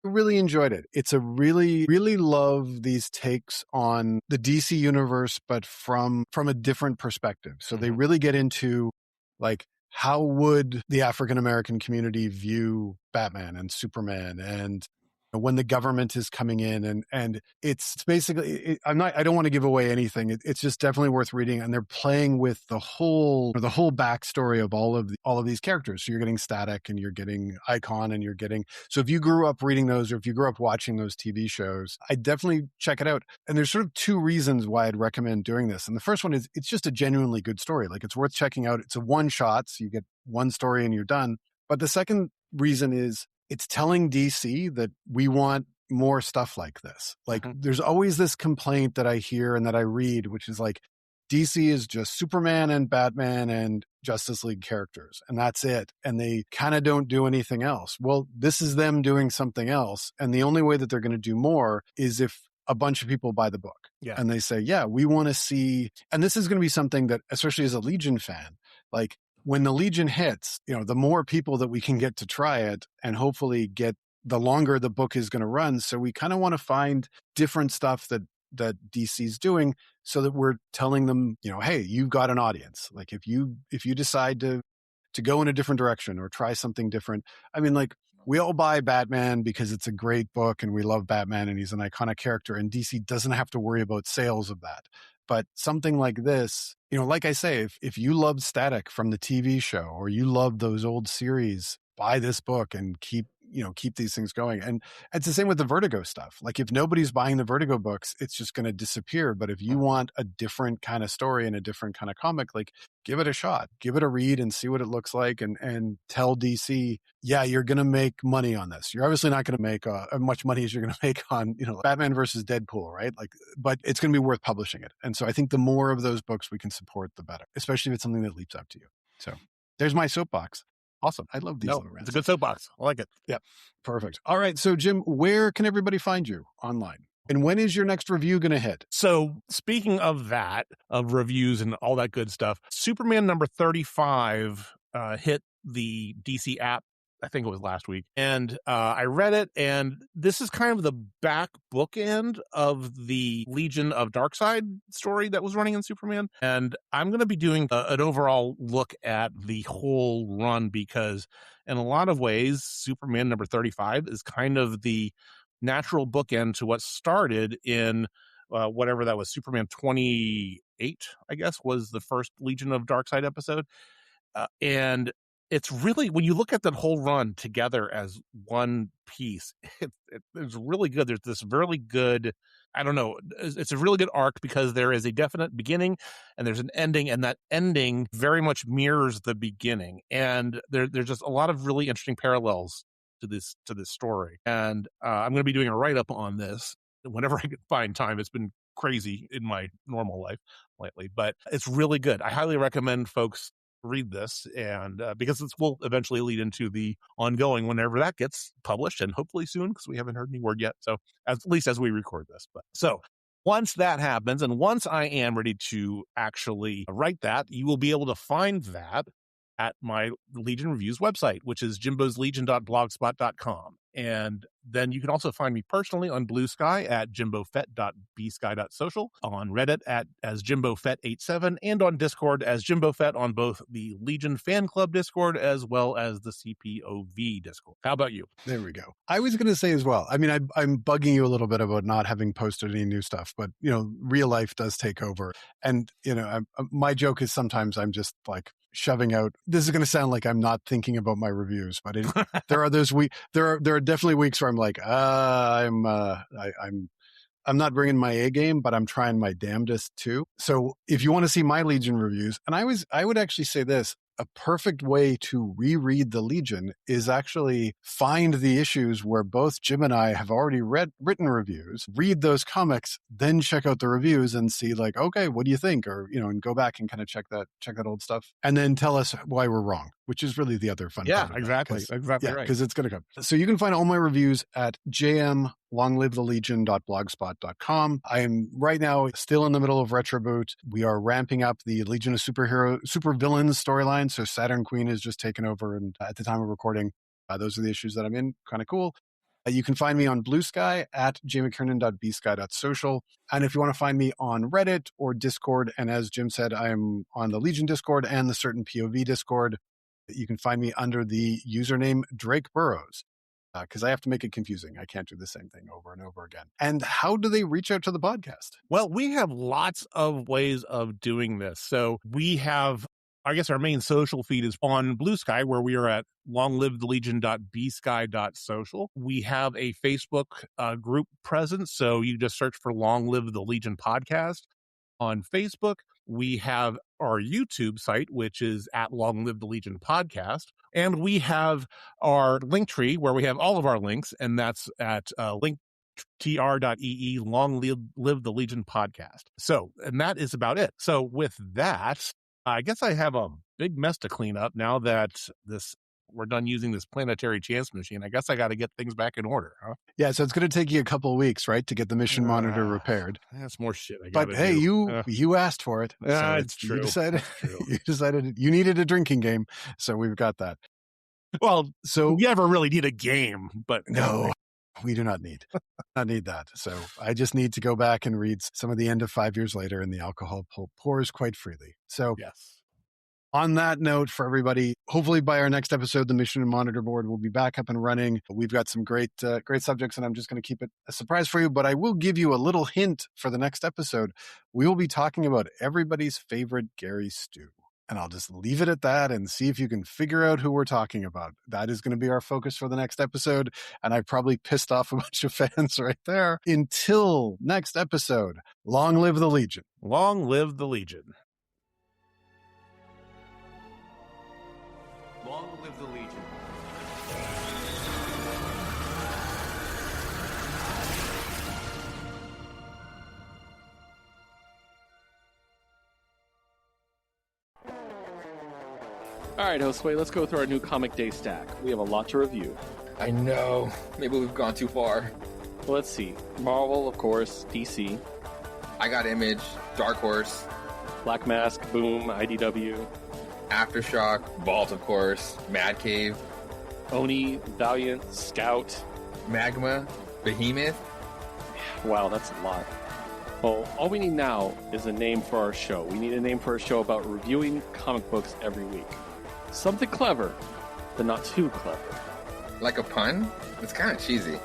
Really enjoyed it. It's a really love these takes on the DC universe, but from a different perspective. So they really get into like, how would the African American community view Batman and Superman, and when the government is coming in, and it's basically, I don't want to give away anything. It's just definitely worth reading, and they're playing with the whole backstory of all of these characters. So you're getting Static, and you're getting Icon, and you're getting, so if you grew up reading those, or if you grew up watching those TV shows, I definitely check it out. And there's sort of two reasons why I'd recommend doing this. And the first one is it's just a genuinely good story. Like, it's worth checking out. It's a one shot, so you get one story and you're done. But the second reason is it's telling DC that we want more stuff like this. Like, there's always this complaint that I hear and that I read, which is like, DC is just Superman and Batman and Justice League characters, and that's it. And they kind of don't do anything else. Well, this is them doing something else. And the only way that they're going to do more is if a bunch of people buy the book. Yeah. And they say, yeah, we want to see, and this is going to be something that, especially as a Legion fan, like, when the Legion hits, the more people that we can get to try it, and hopefully get, the longer the book is going to run. So we kind of want to find different stuff that DC's doing, so that we're telling them, hey, you've got an audience. Like, if you decide to go in a different direction or try something different. I mean, like, we all buy Batman because it's a great book and we love Batman and he's an iconic character, and DC doesn't have to worry about sales of that. But something like this, like I say, if you loved Static from the TV show, or you love those old series, buy this book and keep these things going. And it's the same with the Vertigo stuff. Like, if nobody's buying the Vertigo books, it's just going to disappear. But if you want a different kind of story and a different kind of comic, like, give it a shot, give it a read and see what it looks like, and tell DC, yeah, you're going to make money on this. You're obviously not going to make as much money as you're going to make on, Batman versus Deadpool, right? Like, but it's going to be worth publishing it. And so I think the more of those books we can support, the better, especially if it's something that leaps out to you. So there's my soapbox. Awesome. I love these little rants. It's a good soapbox. I like it. Yeah. Perfect. All right. So, Jim, where can everybody find you online? And when is your next review going to hit? So, speaking of that, of reviews and all that good stuff, Superman number 35 hit the DC app. I think it was last week. And I read it, and this is kind of the back bookend of the Legion of Darkseid story that was running in Superman. And I'm going to be doing an overall look at the whole run, because in a lot of ways, Superman number 35 is kind of the natural bookend to what started in whatever that was, Superman 28, I guess, was the first Legion of Darkseid episode. And it's really, when you look at that whole run together as one piece, it's really good. There's this really good, I don't know, it's a really good arc, because there is a definite beginning and there's an ending, and that ending very much mirrors the beginning. And there's just a lot of really interesting parallels to this story. And I'm going to be doing a write-up on this whenever I can find time. It's been crazy in my normal life lately, but it's really good. I highly recommend folks read this, and because this will eventually lead into the ongoing whenever that gets published, and hopefully soon, because we haven't heard any word yet. So at least as we record this. But so once that happens, and once I am ready to actually write that, you will be able to find that at my Legion Reviews website, which is jimboslegion.blogspot.com. And then you can also find me personally on Blue Sky at jimbofett.bsky.social, on Reddit as jimbofett87, and on Discord as jimbofett on both the Legion Fan Club Discord as well as the CPOV Discord. How about you? There we go. I was going to say as well, I mean, I'm bugging you a little bit about not having posted any new stuff, but, real life does take over. And, my joke is sometimes I'm just like shoving out, this is going to sound like I'm not thinking about my reviews, but there are definitely weeks where I'm like, I'm not bringing my A game, but I'm trying my damnedest too. So if you want to see my Legion reviews, and I would actually say this, a perfect way to reread the Legion is actually find the issues where both Jim and I have already written reviews, read those comics, then check out the reviews and see like, okay, what do you think? Or, and go back and kind of check that old stuff, and then tell us why we're wrong, which is really the other fun part. Yeah, exactly. Exactly right. Because it's going to come. So you can find all my reviews at jmlonglivethelegion.blogspot.com. I am right now still in the middle of Retroboot. We are ramping up the Legion of Supervillains storyline. So Saturn Queen has just taken over, and at the time of recording, those are the issues that I'm in. Kind of cool. You can find me on Blue Sky at jmckernan.bsky.social. And if you want to find me on Reddit or Discord, and as Jim said, I'm on the Legion Discord and the Certain POV Discord, you can find me under the username Drake Burrows. because I have to make it confusing. I can't do the same thing over and over again. And how do they reach out to the podcast? Well, we have lots of ways of doing this. So we have, I guess our main social feed is on Blue Sky, where we are at longlivethelegion.bsky.social. We have a Facebook group presence. So you just search for Long Live the Legion podcast on Facebook. We have our YouTube site, which is at Long Live the Legion podcast. And we have our link tree where we have all of our links, and that's at linktr.ee Long Live the Legion podcast. So, and that is about it. So with that, I guess I have a big mess to clean up now that we're done using this planetary chance machine. I guess I got to get things back in order, huh? Yeah, so it's going to take you a couple of weeks, right, to get the mission monitor repaired. That's more shit I got to do. But hey, you asked for it. So it's true. You decided you needed a drinking game, so we've got that. Well, so we never really need a game, but no, we do not need that. So I just need to go back and read some of the end of 5 years later, and the alcohol pours quite freely. So yes. On that note, for everybody, hopefully by our next episode, the Mission and Monitor Board will be back up and running. We've got some great subjects, and I'm just going to keep it a surprise for you. But I will give you a little hint for the next episode. We will be talking about everybody's favorite Gary Stew. And I'll just leave it at that and see if you can figure out who we're talking about. That is going to be our focus for the next episode. And I probably pissed off a bunch of fans right there. Until next episode, long live the Legion. Long live the Legion. Long live the Legion. All right, Josue, let's go through our new Comic Day stack. We have a lot to review. I know. Maybe we've gone too far. Well, let's see. Marvel, of course. DC. I got Image, Dark Horse, Black Mask, Boom, IDW. Aftershock, Vault, of course, Mad Cave, Oni, Valiant, Scout. Magma, Behemoth. Wow, that's a lot. Well, all we need now is a name for our show. We need a name for our show about reviewing comic books every week. Something clever, but not too clever. Like a pun? It's kind of cheesy.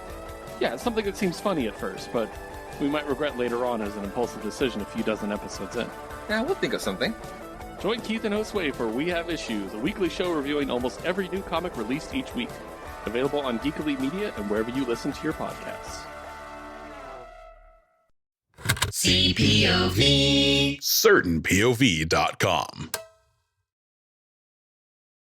Yeah, it's something that seems funny at first, but we might regret later on as an impulsive decision a few dozen episodes in. Yeah, we'll think of something. Join Keith and Josue for We Have Issues, a weekly show reviewing almost every new comic released each week. Available on Geek Elite Media and wherever you listen to your podcasts. CPOV. CertainPOV.com.